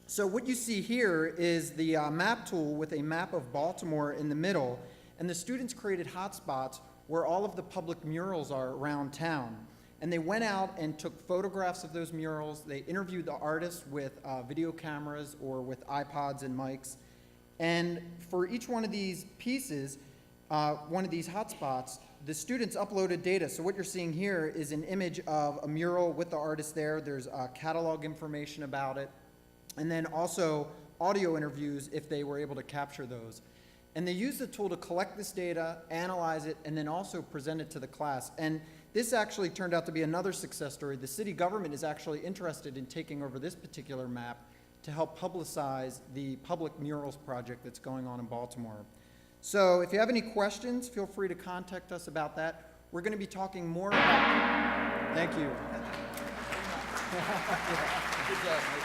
So what you see here is the map tool with a map of Baltimore in the middle, and the students created hotspots where all of the public murals are around town. And they went out and took photographs of those murals. They interviewed the artists with video cameras or with iPods and mics. And for each one of these pieces, one of these hotspots, the students uploaded data. So what you're seeing here is an image of a mural with the artist there. There's catalog information about it. And then also audio interviews if they were able to capture those. And they used the tool to collect this data, analyze it, and then also present it to the class. And this actually turned out to be another success story. The city government is actually interested in taking over this particular map to help publicize the public murals project that's going on in Baltimore. So if you have any questions, feel free to contact us about that. We're going to be talking more about... Thank you. Good job, Mike.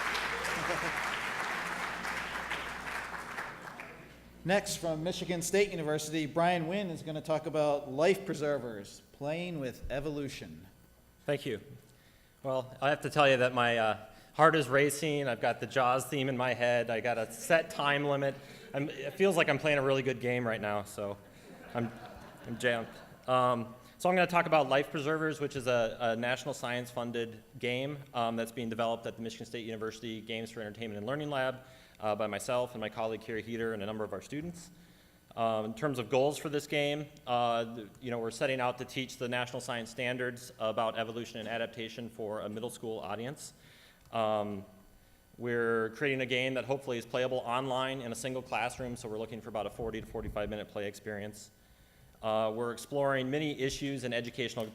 Next, from Michigan State University, Brian Wynn is going to talk about life preservers, playing with evolution. Thank you. Well, I have to tell you that my heart is racing. I've got the Jaws theme in my head. I got a set time limit. It feels like I'm playing a really good game right now, so I'm jammed. So I'm going to talk about Life Preservers, which is a national science-funded game that's being developed at the Michigan State University Games for Entertainment and Learning Lab by myself and my colleague Kira Heater and a number of our students. In terms of goals for this game, we're setting out to teach the national science standards about evolution and adaptation for a middle school audience. We're creating a game that hopefully is playable online in a single classroom, so we're looking for about a 40 to 45-minute play experience. We're exploring many issues in educational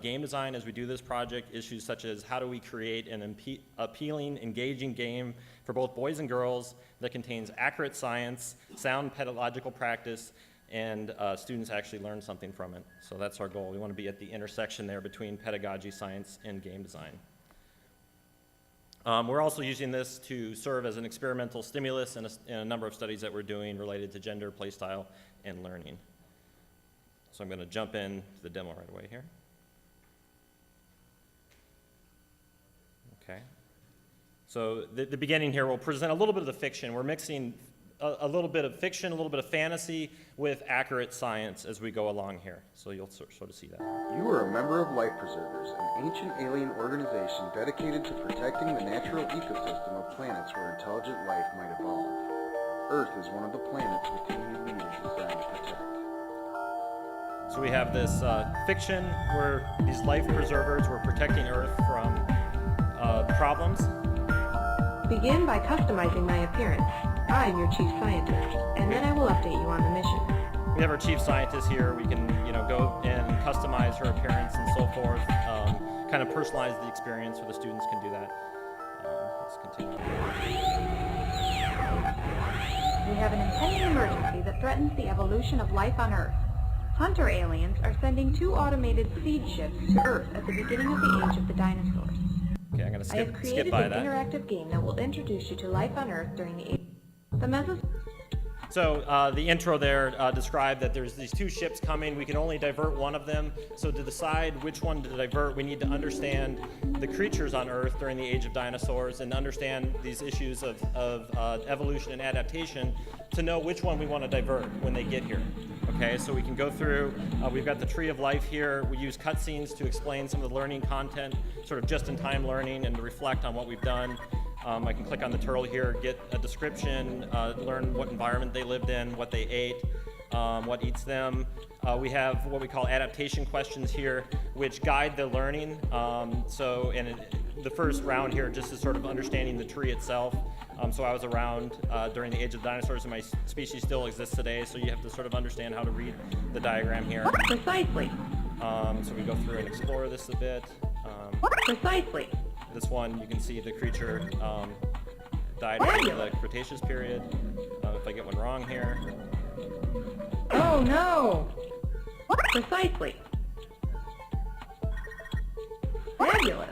game design as we do this project, issues such as how do we create an appealing, engaging game for both boys and girls that contains accurate science, sound pedagogical practice, and students actually learn something from it. So that's our goal. We want to be at the intersection there between pedagogy, science, and game design. We're also using this to serve as an experimental stimulus in a number of studies that we're doing related to gender, play style, and learning. So I'm going to jump into the demo right away here. Okay. So the beginning here, we'll present a little bit of the fiction. We're mixing a little bit of fiction, a little bit of fantasy with accurate science as we go along here. So you'll sort of see that. You are a member of Life Preservers, an ancient alien organization dedicated to protecting the natural ecosystem of planets where intelligent life might evolve. Earth is one of the planets the team you lead is designed to protect. So we have this fiction where these life preservers were protecting Earth from problems. Begin by customizing my appearance. I'm your chief scientist, and then I will update you on the mission. We have our chief scientist here. We can, go in and customize her appearance and so forth, kind of personalize the experience, so the students can do that. Let's continue. We have an impending emergency that threatens the evolution of life on Earth. Hunter aliens are sending 2 automated seed ships to Earth at the beginning of the age of the dinosaurs. Okay, I'm going to I have created skip by an that. interactive game that will introduce you to life on Earth during the age. So the intro there described that there's these 2 ships coming. We can only divert one of them. So to decide which one to divert, we need to understand the creatures on Earth during the age of dinosaurs and understand these issues of evolution and adaptation to know which one we want to divert when they get here. Okay, so we can go through, we've got the Tree of Life here. We use cutscenes to explain some of the learning content, sort of just-in-time learning, and to reflect on what we've done. I can click on the turtle here, get a description, learn what environment they lived in, what they ate, what eats them. We have what we call adaptation questions here, which guide the learning. The first round here just is sort of understanding the tree itself. So I was around during the age of dinosaurs, and my species still exists today, so you have to sort of understand how to read the diagram here. Precisely. So we go through and explore this a bit. Precisely. This one, you can see the creature died in the Cretaceous period. If I get one wrong here. Oh no! Precisely. Fabulous.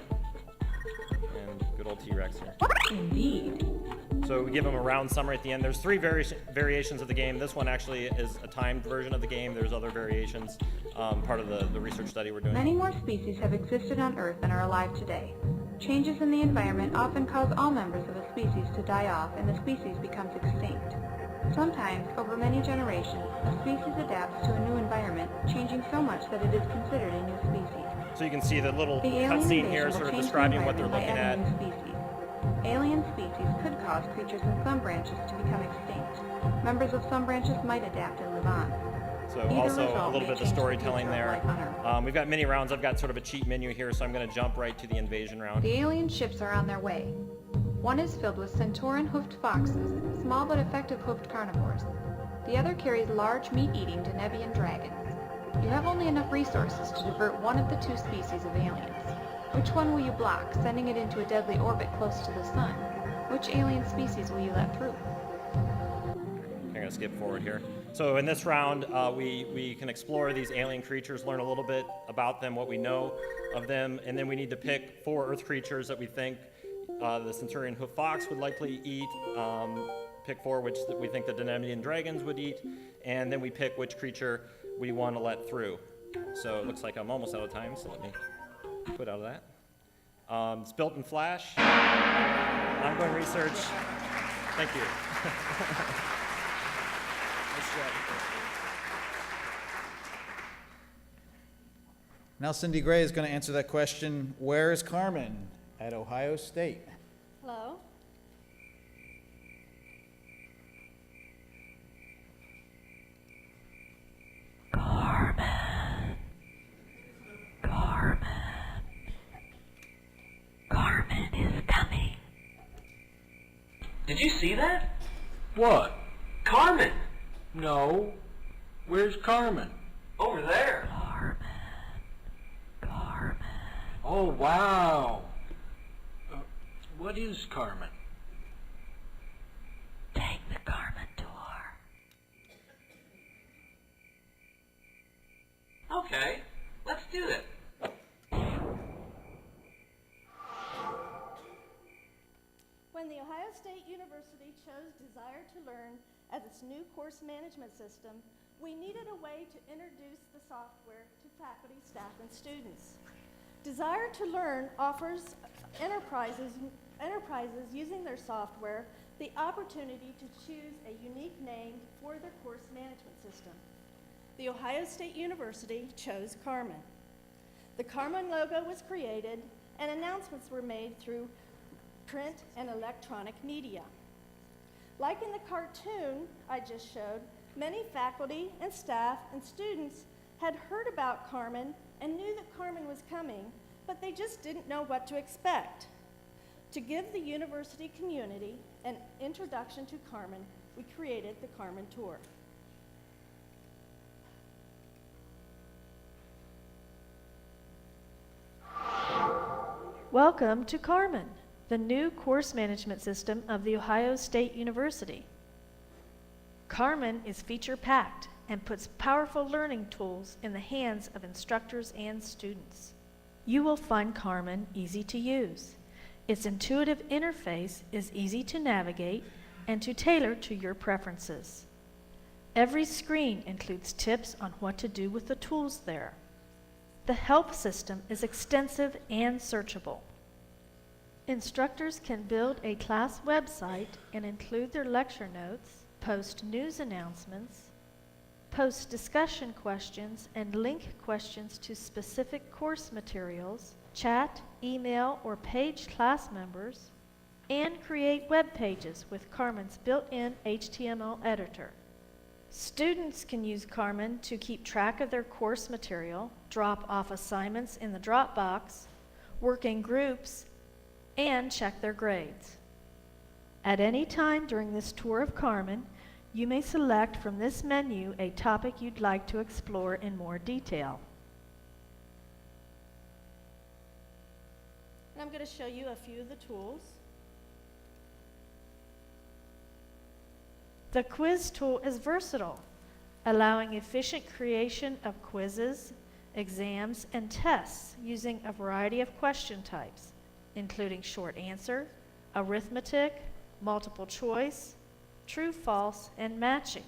And good old T-Rex here. Indeed. So we give them a round summary at the end. There's 3 variations of the game. This one actually is a timed version of the game. There's other variations, part of the research study we're doing. Many more species have existed on Earth than are alive today. Changes in the environment often cause all members of a species to die off and the species becomes extinct. Sometimes, over many generations, a species adapts to a new environment, changing so much that it is considered a new species. So you can see the little The alien cutscene here invasion sort will of change the describing what they're environment by looking at. adding new species. Alien species could cause creatures in some branches to become extinct. Members of some branches might adapt and live on. So Either also a result little may bit of the change storytelling future of there. life on Earth. We've got many rounds. I've got sort of a cheat menu here, so I'm going to jump right to the invasion round. The alien ships are on their way. One is filled with Centauran hoofed foxes, small but effective hoofed carnivores. The other carries large meat-eating Denevian dragons. You have only enough resources to divert one of the two species of aliens. Which one will you block, sending it into a deadly orbit close to the sun? Which alien species will you let through? I'm going to skip forward here. So in this round, we can explore these alien creatures, learn a little bit about them, what we know of them, and then we need to pick 4 Earth creatures that we think the Centurion hoof fox would likely eat, pick 4 which we think the Denevian dragons would eat, and then we pick which creature we want to let through. So it looks like I'm almost out of time, so let me quit out of that. It's built in Flash. Ongoing research. Thank you. Nice job. Now Cindy Gray is going to answer that question, where is Carmen? At Ohio State. Hello? Carmen is coming. Did you see that? What? Carmen! No. Where's Carmen? Over there. Carmen. Oh, wow. What is Carmen? Take the Carmen tour. Okay, let's do it. When the Ohio State University chose Desire to Learn as its new course management system, we needed a way to introduce the software to faculty, staff, and students. Desire to Learn offers enterprises using their software the opportunity to choose a unique name for their course management system. The Ohio State University chose Carmen. The Carmen logo was created and announcements were made through print and electronic media. Like in the cartoon I just showed, many faculty and staff and students had heard about Carmen and knew that Carmen was coming, but they just didn't know what to expect. To give the university community an introduction to Carmen, we created the Carmen Tour. Welcome to Carmen, the new course management system of The Ohio State University. Carmen is feature-packed and puts powerful learning tools in the hands of instructors and students. You will find Carmen easy to use. Its intuitive interface is easy to navigate and to tailor to your preferences. Every screen includes tips on what to do with the tools there. The help system is extensive and searchable. Instructors can build a class website and include their lecture notes, post news announcements, post discussion questions and link questions to specific course materials, chat, email, or page class members, and create web pages with Carmen's built-in HTML editor. Students can use Carmen to keep track of their course material, drop off assignments in the Dropbox, work in groups, and check their grades. At any time during this tour of Carmen, you may select from this menu a topic you'd like to explore in more detail. And I'm going to show you a few of the tools. The quiz tool is versatile, allowing efficient creation of quizzes, exams, and tests using a variety of question types, including short answer, arithmetic, multiple choice, true, false, and matching.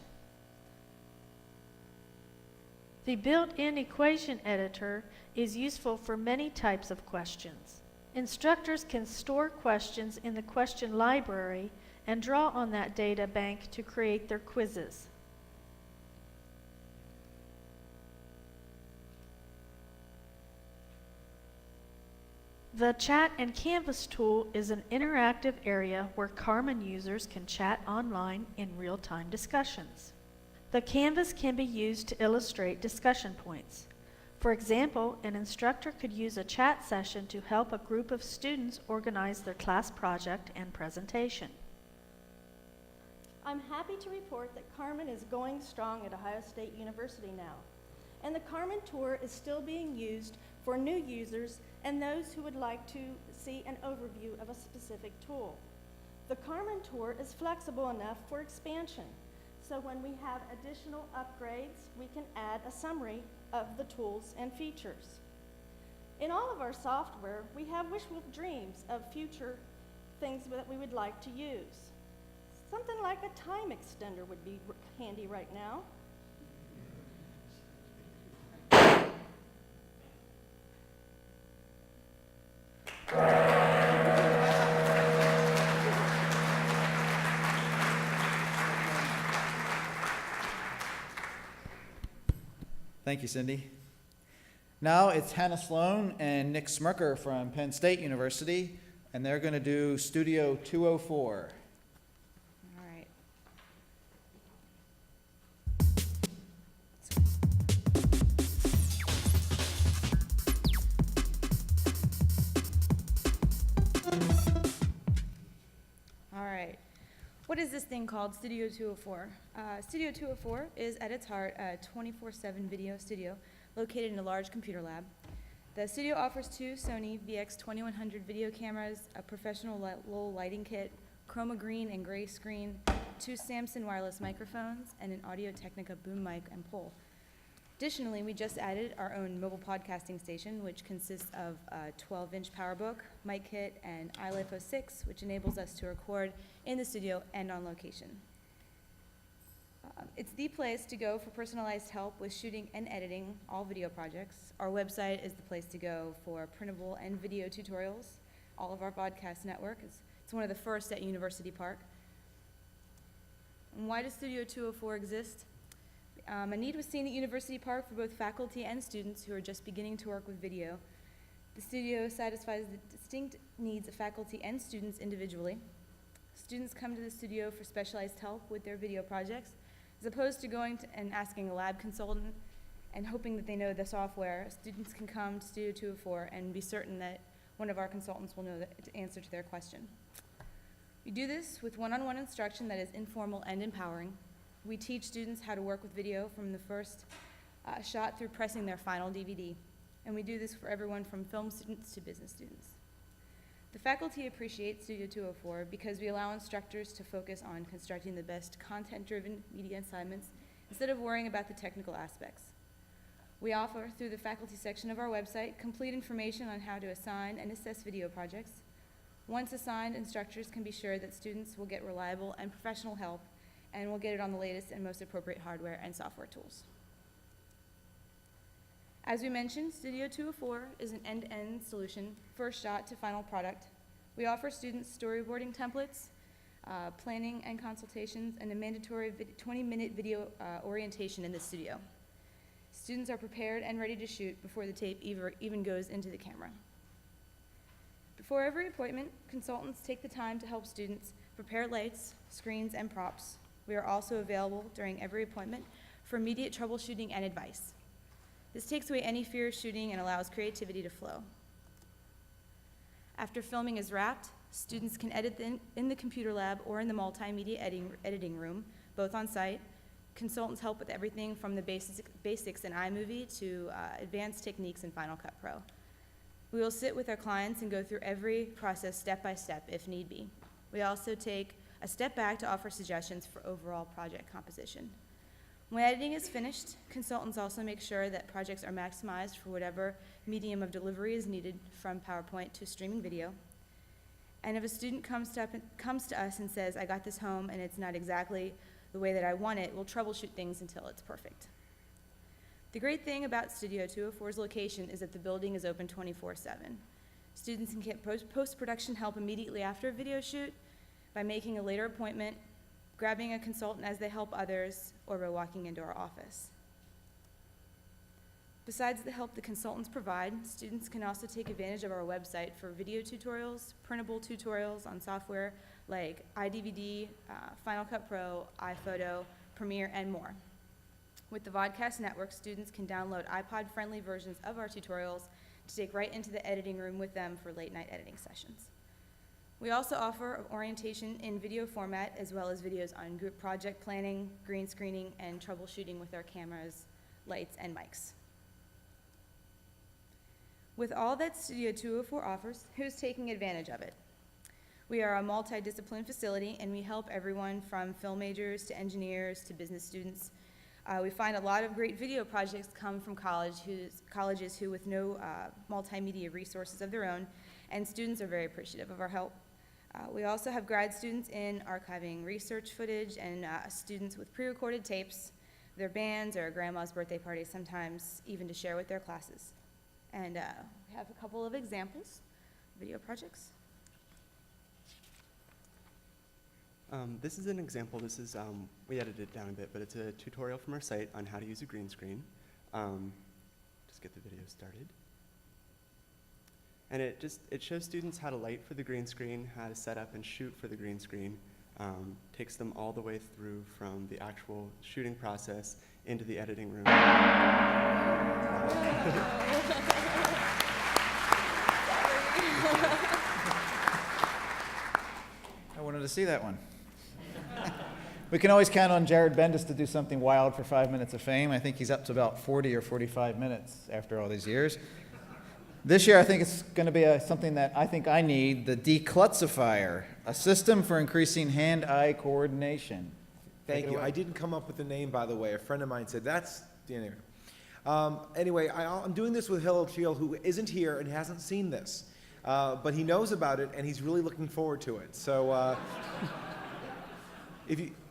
The built-in equation editor is useful for many types of questions, Instructors can store questions in the question library and draw on that data bank to create their quizzes. The Chat and Canvas tool is an interactive area where Carmen users can chat online in real-time discussions. The Canvas can be used to illustrate discussion points. For example, an instructor could use a chat session to help a group of students organize their class project and presentation. I'm happy to report that Carmen is going strong at Ohio State University now, and the Carmen Tour is still being used for new users and those who would like to see an overview of a specific tool. The Carmen Tour is flexible enough for expansion, so when we have additional upgrades, we can add a summary of the tools and features. In all of our software, we have wishful dreams of future things that we would like to use. Something like a time extender would be handy right now. Thank you, Cindy. Now it's Hannah Sloan and Nick Smirker from Penn State University, and they're going to do Studio 204. All right. All right. What is this thing called Studio 204? Studio 204 is at its heart a 24/7 video studio located in a large computer lab. The studio offers two Sony VX2100 video cameras, a professional low lighting kit, chroma green and gray screen, two Samson wireless microphones, and an Audio-Technica boom mic and pole. Additionally, we just added our own mobile podcasting station, which consists of a 12-inch PowerBook, mic kit, and iLiFo 6, which enables us to record in the studio and on location. It's the place to go for personalized help with shooting and editing all video projects. Our website is the place to go for printable and video tutorials. All of our podcast network it's one of the first at University Park. And why does Studio 204 exist? A need was seen at University Park for both faculty and students who are just beginning to work with video. The studio satisfies the distinct needs of faculty and students individually. Students come to the studio for specialized help with their video projects, as opposed to going and asking a lab consultant and hoping that they know the software. Students can come to Studio 204 and be certain that one of our consultants will know the answer to their question. We do this with one-on-one instruction that is informal and empowering. We teach students how to work with video from the first shot through pressing their final DVD. And we do this for everyone from film students to business students. The faculty appreciate Studio 204 because we allow instructors to focus on constructing the best content-driven media assignments instead of worrying about the technical aspects. We offer, through the faculty section of our website, complete information on how to assign and assess video projects. Once assigned, instructors can be sure that students will get reliable and professional help and will get it on the latest and most appropriate hardware and software tools. As we mentioned, Studio 204 is an end-to-end solution, first shot to final product. We offer students storyboarding templates, planning and consultations, and a mandatory 20-minute video orientation in the studio. Students are prepared and ready to shoot before the tape even goes into the camera. Before every appointment, consultants take the time to help students prepare lights, screens, and props. We are also available during every appointment for immediate troubleshooting and advice. This takes away any fear of shooting and allows creativity to flow. After filming is wrapped, students can edit in the computer lab or in the multimedia editing room, both on site. Consultants help with everything from the basics in iMovie to advanced techniques in Final Cut Pro. We will sit with our clients and go through every process step by step if need be. We also take a step back to offer suggestions for overall project composition. When editing is finished, consultants also make sure that projects are maximized for whatever medium of delivery is needed, from PowerPoint to streaming video. And if a student comes to us and says, I got this home and it's not exactly the way that I want it, we'll troubleshoot things until it's perfect. The great thing about Studio 204's location is that the building is open 24/7. Students can get post-production help immediately after a video shoot by making a later appointment, grabbing a consultant as they help others, or by walking into our office. Besides the help the consultants provide, students can also take advantage of our website for video tutorials, printable tutorials on software like iDVD, Final Cut Pro, iPhoto, Premiere, and more. With the Vodcast Network, students can download iPod-friendly versions of our tutorials to take right into the editing room with them for late-night editing sessions. We also offer orientation in video format, as well as videos on group project planning, green screening, and troubleshooting with our cameras, lights, and mics. With all that Studio 204 offers, who's taking advantage of it? We are a multidiscipline facility, and we help everyone from film majors to engineers to business students. We find a lot of great video projects come from colleges who with no multimedia resources of their own, and students are very appreciative of our help. We also have grad students in archiving research footage and students with pre-recorded tapes, their bands or grandma's birthday parties, sometimes even to share with their classes. And we have a couple of examples, video projects. This is an example. This is, we edited it down a bit, but it's a tutorial from our site on how to use a green screen. Just get the video started. And it shows students how to light for the green screen, how to set up and shoot for the green screen. Takes them all the way through from the actual shooting process into the editing room. I wanted to see that one. We can always count on Jared Bendis to do something wild for 5 minutes of fame. I think he's up to about 40 or 45 minutes after all these years. This year, I think it's going to be something that I think I need, the Declutsifier, a system for increasing hand-eye coordination. Thank you. I didn't come up with the name, by the way. A friend of mine said, that's the anyway. Anyway, I'm doing this with Hillel Cheel, who isn't here and hasn't seen this. But he knows about it, and he's really looking forward to it. So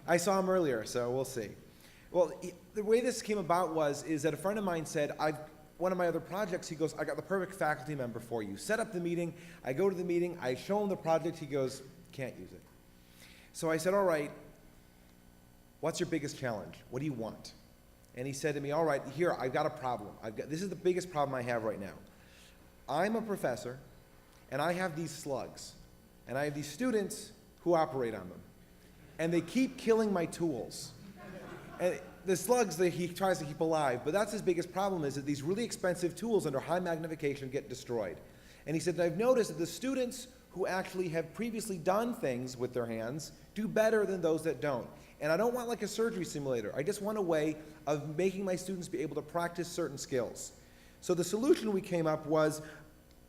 I saw him earlier, so we'll see. Well, the way this came about is that a friend of mine said, one of my other projects, he goes, I got the perfect faculty member for you. Set up the meeting. I go to the meeting. I show him the project. He goes, can't use it. So I said, all right, what's your biggest challenge? What do you want? And he said to me, all right, here, I've got a problem. This is the biggest problem I have right now. I'm a professor, and I have these slugs, and I have these students who operate on them, and they keep killing my tools. And the slugs that he tries to keep alive, but that's his biggest problem, is that these really expensive tools under high magnification get destroyed. And he said, I've noticed that the students who actually have previously done things with their hands do better than those that don't. And I don't want like a surgery simulator. I just want a way of making my students be able to practice certain skills. So the solution we came up was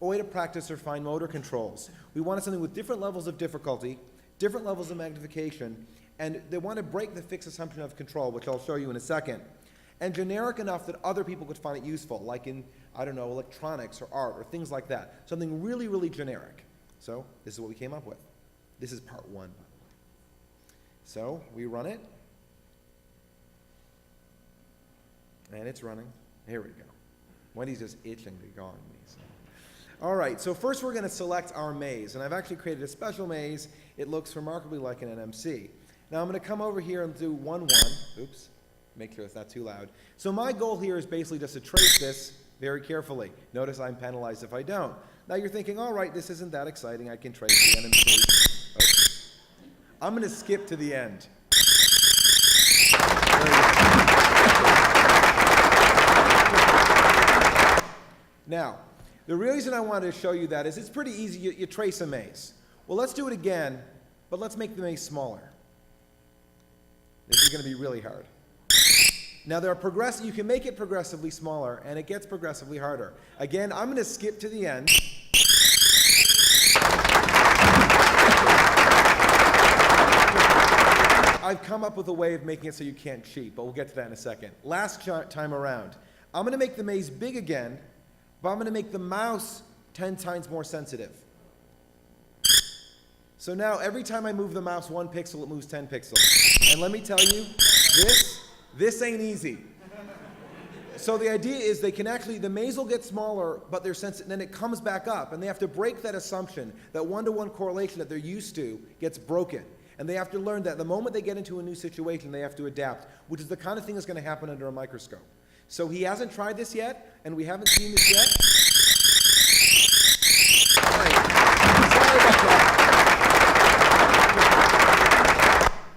a way to practice their fine motor controls. We wanted something with different levels of difficulty, different levels of magnification, and they want to break the fixed assumption of control, which I'll show you in a second, and generic enough that other people could find it useful, like in, I don't know, electronics or art or things like that. Something really, really generic. So this is what we came up with. This is part one, by the way. So we run it, and it's running. Here we go. Wendy's just itching to go on me. So. All right, so first we're going to select our maze, and I've actually created a special maze. It looks remarkably like an NMC. Now I'm going to come over here and do 1-1. Oops, make sure it's not too loud. So my goal here is basically just to trace this very carefully. Notice I'm penalized if I don't. Now you're thinking, all right, this isn't that exciting. I can trace the NMC. Oops. I'm going to skip to the end. Now, the reason I wanted to show you that is it's pretty easy. You trace a maze. Well, let's do it again, but let's make the maze smaller. This is going to be really hard. Now, you can make it progressively smaller, and it gets progressively harder. Again, I'm going to skip to the end. I've come up with a way of making it so you can't cheat, but we'll get to that in a second. Last time around, I'm going to make the maze big again, but I'm going to make the mouse 10 times more sensitive. So now every time I move the mouse 1 pixel, it moves 10 pixels. And let me tell you, this ain't easy. So the idea is they can actually, the maze will get smaller, but their sense, and then it comes back up, and they have to break that assumption, that one-to-one correlation that they're used to gets broken. And they have to learn that the moment they get into a new situation, they have to adapt, which is the kind of thing that's going to happen under a microscope. So he hasn't tried this yet, and we haven't seen this yet. All right. Sorry about that.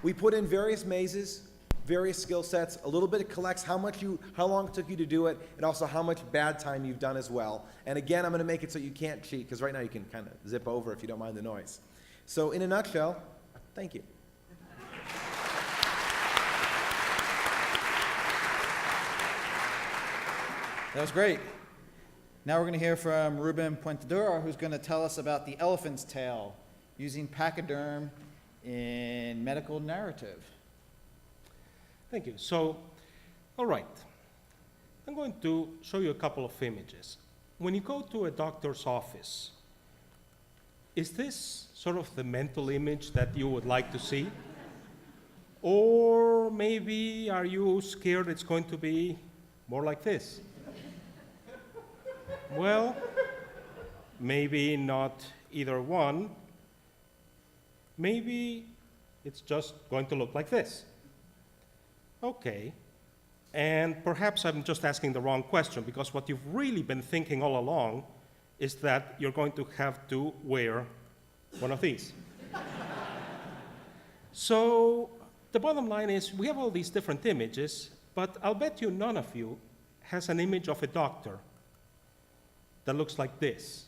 We put in various mazes, various skill sets. A little bit, it collects how long it took you to do it, and also how much bad time you've done as well. And again, I'm going to make it so you can't cheat, because right now you can kind of zip over if you don't mind the noise. So in a nutshell, thank you. That was great. Now we're going to hear from Ruben Puentedura, who's going to tell us about the elephant's tail, using pachyderm in medical narrative. Thank you. So, all right. I'm going to show you a couple of images. When you go to a doctor's office, is this sort of the mental image that you would like to see? Or maybe are you scared it's going to be more like this? Well, maybe not either one. Maybe it's just going to look like this. Okay. And perhaps I'm just asking the wrong question, because what you've really been thinking all along is that you're going to have to wear one of these. So the bottom line is we have all these different images, but I'll bet you none of you has an image of a doctor that looks like this.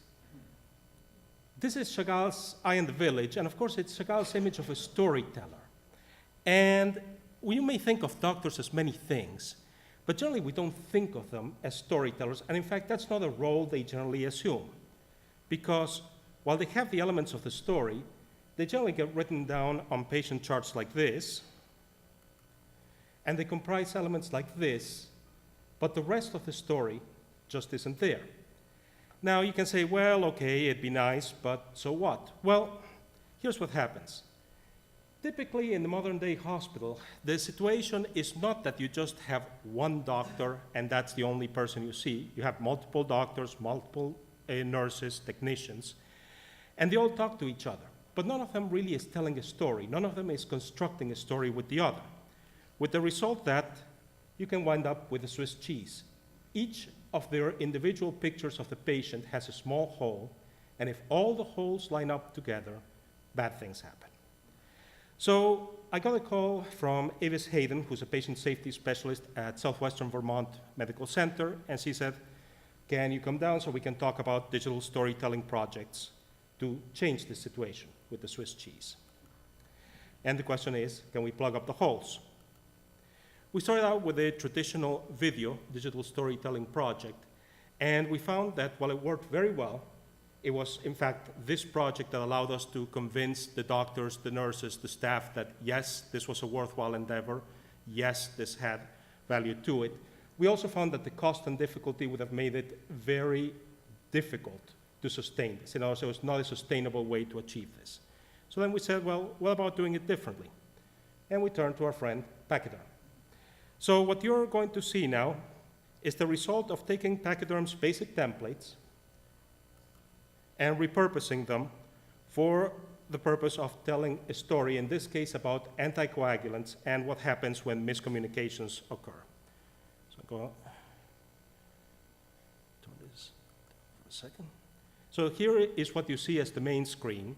This is Chagall's Eye in the Village, and of course it's Chagall's image of a storyteller. And you may think of doctors as many things, but generally we don't think of them as storytellers, and in fact that's not a role they generally assume. Because while they have the elements of the story, they generally get written down on patient charts like this, and they comprise elements like this, but the rest of the story just isn't there. Now you can say, well, okay, it'd be nice, but so what? Well, here's what happens. Typically in the modern day hospital, the situation is not that you just have one doctor and that's the only person you see. You have multiple doctors, multiple nurses, technicians, and they all talk to each other. But none of them really is telling a story. None of them is constructing a story with the other. With the result that you can wind up with a Swiss cheese. Each of their individual pictures of the patient has a small hole, and if all the holes line up together, bad things happen. So I got a call from Avis Hayden, who's a patient safety specialist at Southwestern Vermont Medical Center, and she said, can you come down so we can talk about digital storytelling projects to change the situation with the Swiss cheese? And the question is, can we plug up the holes? We started out with a traditional video digital storytelling project, and we found that while it worked very well, it was, in fact, this project that allowed us to convince the doctors, the nurses, the staff that, yes, this was a worthwhile endeavor, yes, this had value to it. We also found that the cost and difficulty would have made it very difficult to sustain this. In other words, it was not a sustainable way to achieve this. So then we said, well, what about doing it differently? And we turned to our friend, pachyderm. So what you're going to see now is the result of taking pachyderm's basic templates and repurposing them for the purpose of telling a story, in this case about anticoagulants and what happens when miscommunications occur. So go on. Turn this for a second. So here is what you see as the main screen.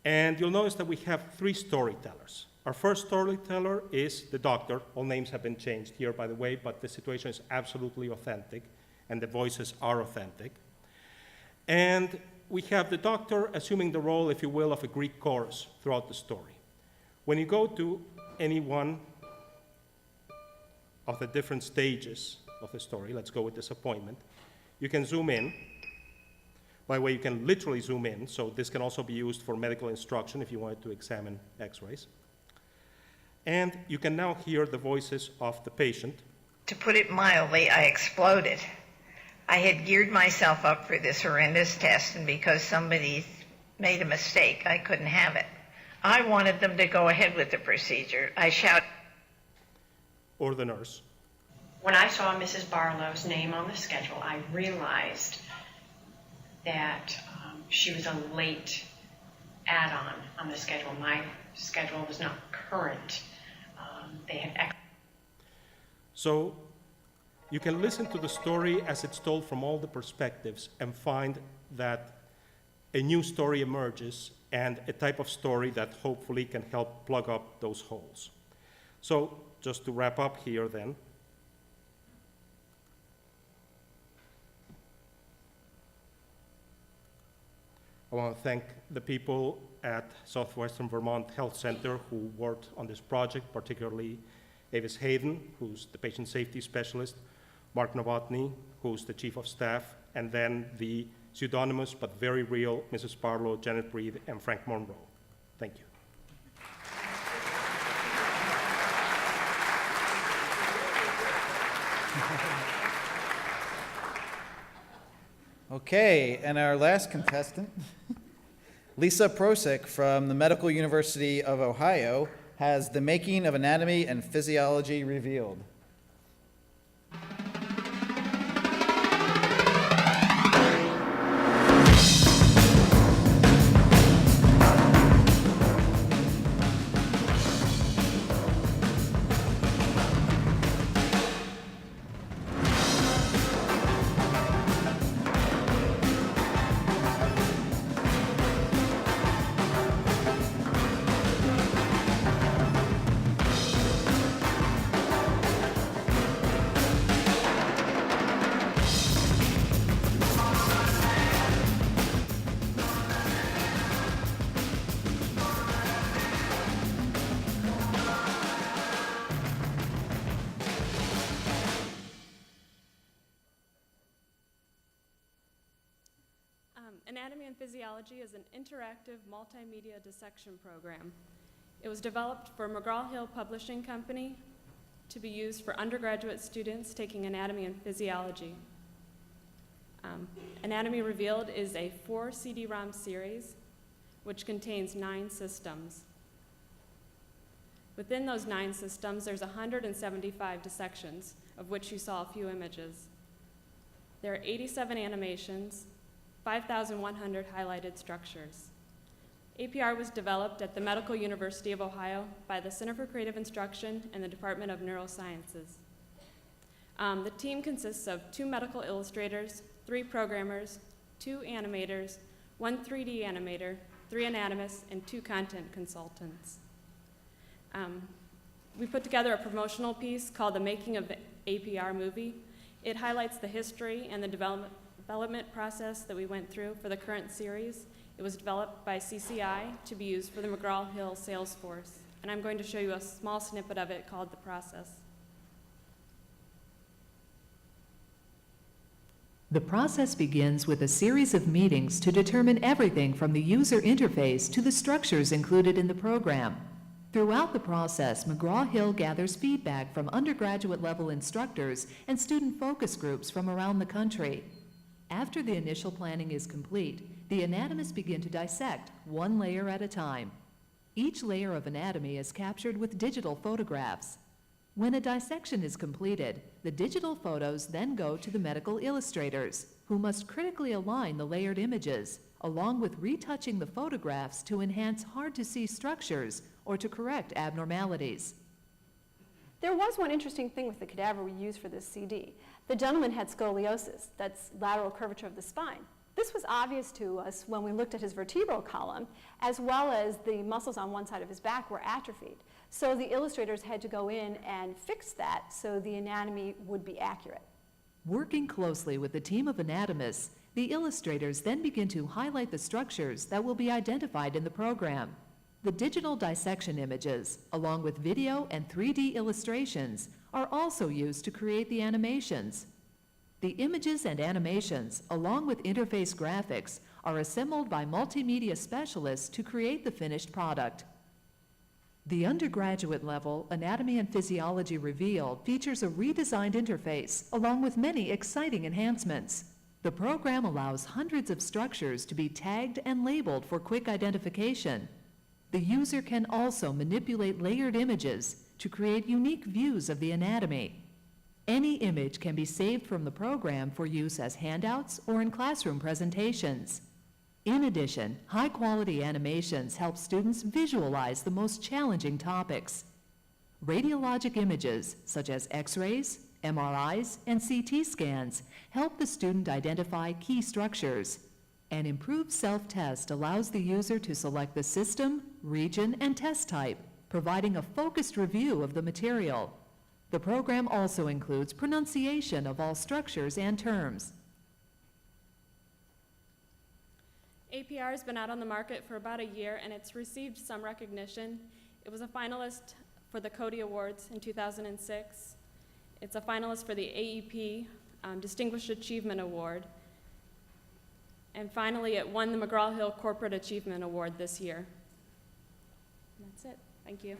And you'll notice that we have three storytellers. Our first storyteller is the doctor. All names have been changed here, by the way, but the situation is absolutely authentic, and the voices are authentic. And we have the doctor assuming the role, if you will, of a Greek chorus throughout the story. When you go to any one of the different stages of the story, let's go with disappointment, you can zoom in. By the way, you can literally zoom in, so this can also be used for medical instruction if you wanted to examine x-rays. And you can now hear the voices of the patient. To put it mildly, I exploded. I had geared myself up for this horrendous test, and because somebody made a mistake, I couldn't have it. I wanted them to go ahead with the procedure. I shouted. Or the nurse. When I saw Mrs. Barlow's name on the schedule, I realized that she was a late add-on on the schedule. My schedule was not current. They had So you can listen to the story as it's told from all the perspectives and find that a new story emerges and a type of story that hopefully can help plug up those holes. So just to wrap up here then, I want to thank the people at Southwestern Vermont Health Center who worked on this project, particularly Avis Hayden, who's the patient safety specialist, Mark Novotny, who's the chief of staff, and then the pseudonymous but very real Mrs. Barlow, Janet Breed, and Frank Monroe. Thank you. Okay, and our last contestant, Lisa Prosick from the Medical University of Ohio, has The Making of Anatomy and Physiology Revealed. Anatomy and Physiology is an interactive multimedia dissection program. It was developed for McGraw-Hill Publishing Company to be used for undergraduate students taking anatomy and physiology. Anatomy Revealed is a 4 CD-ROM series which contains 9 systems. Within those 9 systems, there's 175 dissections, of which you saw a few images. There are 87 animations, 5,100 highlighted structures. APR was developed at the Medical University of Ohio by the Center for Creative Instruction and the Department of Neurosciences. The team consists of 2 medical illustrators, 3 programmers, 2 animators, 1 3D animator, 3 anatomists, and 2 content consultants. We put together a promotional piece called The Making of the APR Movie. It highlights the history and the development process that we went through for the current series. It was developed by CCI to be used for the McGraw-Hill sales force. And I'm going to show you a small snippet of it called The Process. The process begins with a series of meetings to determine everything from the user interface to the structures included in the program. Throughout the process, McGraw-Hill gathers feedback from undergraduate level instructors and student focus groups from around the country. After the initial planning is complete, the anatomists begin to dissect, 1 layer at a time. Each layer of anatomy is captured with digital photographs. When a dissection is completed, the digital photos then go to the medical illustrators, who must critically align the layered images, along with retouching the photographs to enhance hard-to-see structures or to correct abnormalities. There was one interesting thing with the cadaver we used for this CD. The gentleman had scoliosis, that's lateral curvature of the spine. This was obvious to us when we looked at his vertebral column, as well as the muscles on one side of his back were atrophied. So the illustrators had to go in and fix that so the anatomy would be accurate. Working closely with the team of anatomists, the illustrators then begin to highlight the structures that will be identified in the program. The digital dissection images, along with video and 3D illustrations, are also used to create the animations. The images and animations, along with interface graphics, are assembled by multimedia specialists to create the finished product. The undergraduate level Anatomy and Physiology Revealed features a redesigned interface, along with many exciting enhancements. The program allows hundreds of structures to be tagged and labeled for quick identification. The user can also manipulate layered images to create unique views of the anatomy. Any image can be saved from the program for use as handouts or in classroom presentations. In addition, high-quality animations help students visualize the most challenging topics. Radiologic images, such as X-rays, MRIs, and CT scans, help the student identify key structures. An improved self-test allows the user to select the system, region, and test type, providing a focused review of the material. The program also includes pronunciation of all structures and terms. APR has been out on the market for about a year, and it's received some recognition. It was a finalist for the Cody Awards in 2006. It's a finalist for the AEP Distinguished Achievement Award. And finally, it won the McGraw-Hill Corporate Achievement Award this year. And that's it. Thank you.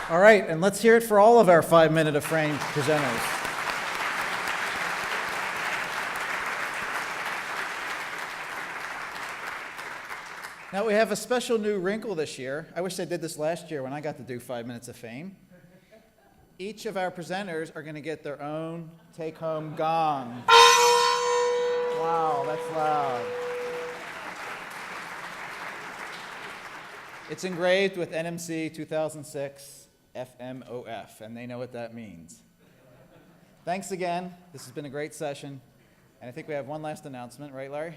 All right, and let's hear it for all of our 5 Minute of Fame presenters. Now we have a special new wrinkle this year. I wish I did this last year when I got to do 5 Minutes of Fame. Each of our presenters are going to get their own take-home gong. Wow, that's loud. It's engraved with NMC 2006 FMOF, and they know what that means. Thanks again. This has been a great session. And I think we have one last announcement, right, Larry?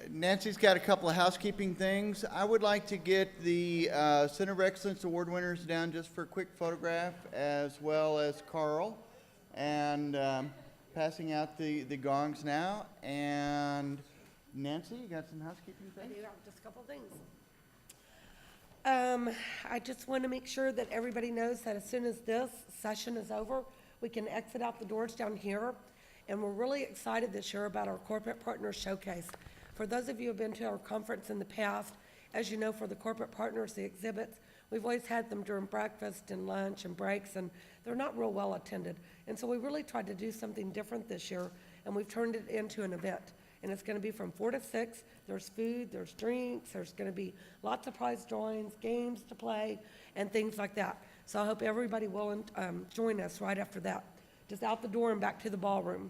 Nancy's got a couple of housekeeping things. I would like to get the Center of Excellence Award winners down just for a quick photograph, as well as Carl. And passing out the gongs now. And Nancy, you got some housekeeping things? I do have just a couple of things. I just want to make sure that everybody knows that as soon as this session is over, we can exit out the doors down here. And we're really excited this year about our Corporate Partners Showcase. For those of you who have been to our conference in the past, as you know, for the corporate partners, the exhibits, we've always had them during breakfast and lunch and breaks, and they're not real well attended. And so we really tried to do something different this year, and we've turned it into an event. And it's going to be from 4 to 6. There's food, there's drinks, there's going to be lots of prize drawings, games to play, and things like that. So I hope everybody will join us right after that. Just out the door and back to the ballroom.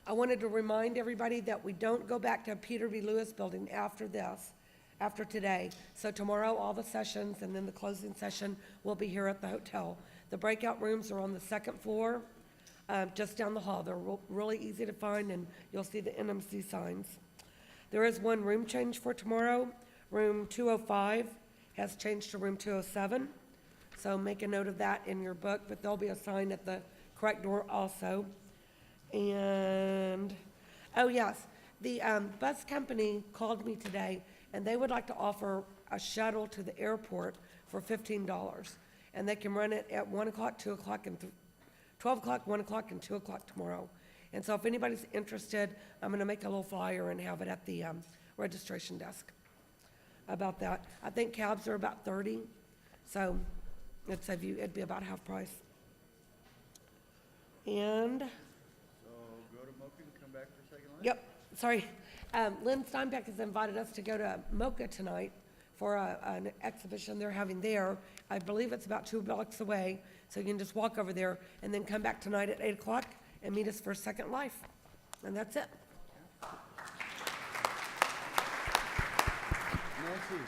I wanted to remind everybody that we don't go back to Peter B. Lewis building after today. So tomorrow, all the sessions and then the closing session will be here at the hotel. The breakout rooms are on the second floor, just down the hall. They're really easy to find, and you'll see the NMC signs. There is one room change for tomorrow. Room 205 has changed to room 207. So make a note of that in your book, but there'll be a sign at the correct door also. And, oh yes, the bus company called me today, and they would like to offer a shuttle to the airport for $15. And they can run it at 1 o'clock, 2 o'clock, and 12 o'clock, 1 o'clock, and 2 o'clock tomorrow. And so if anybody's interested, I'm going to make a little flyer and have it at the registration desk about that. I think cabs are about 30, so it'd be about half price. And Go to Mocha and come back for second lunch? yep, sorry. Lynn Steinbeck has invited us to go to Mocha tonight for an exhibition they're having there. I believe it's about 2 blocks away, so you can just walk over there and then come back tonight at 8 o'clock and meet us for Second Life. And that's it. Nancy.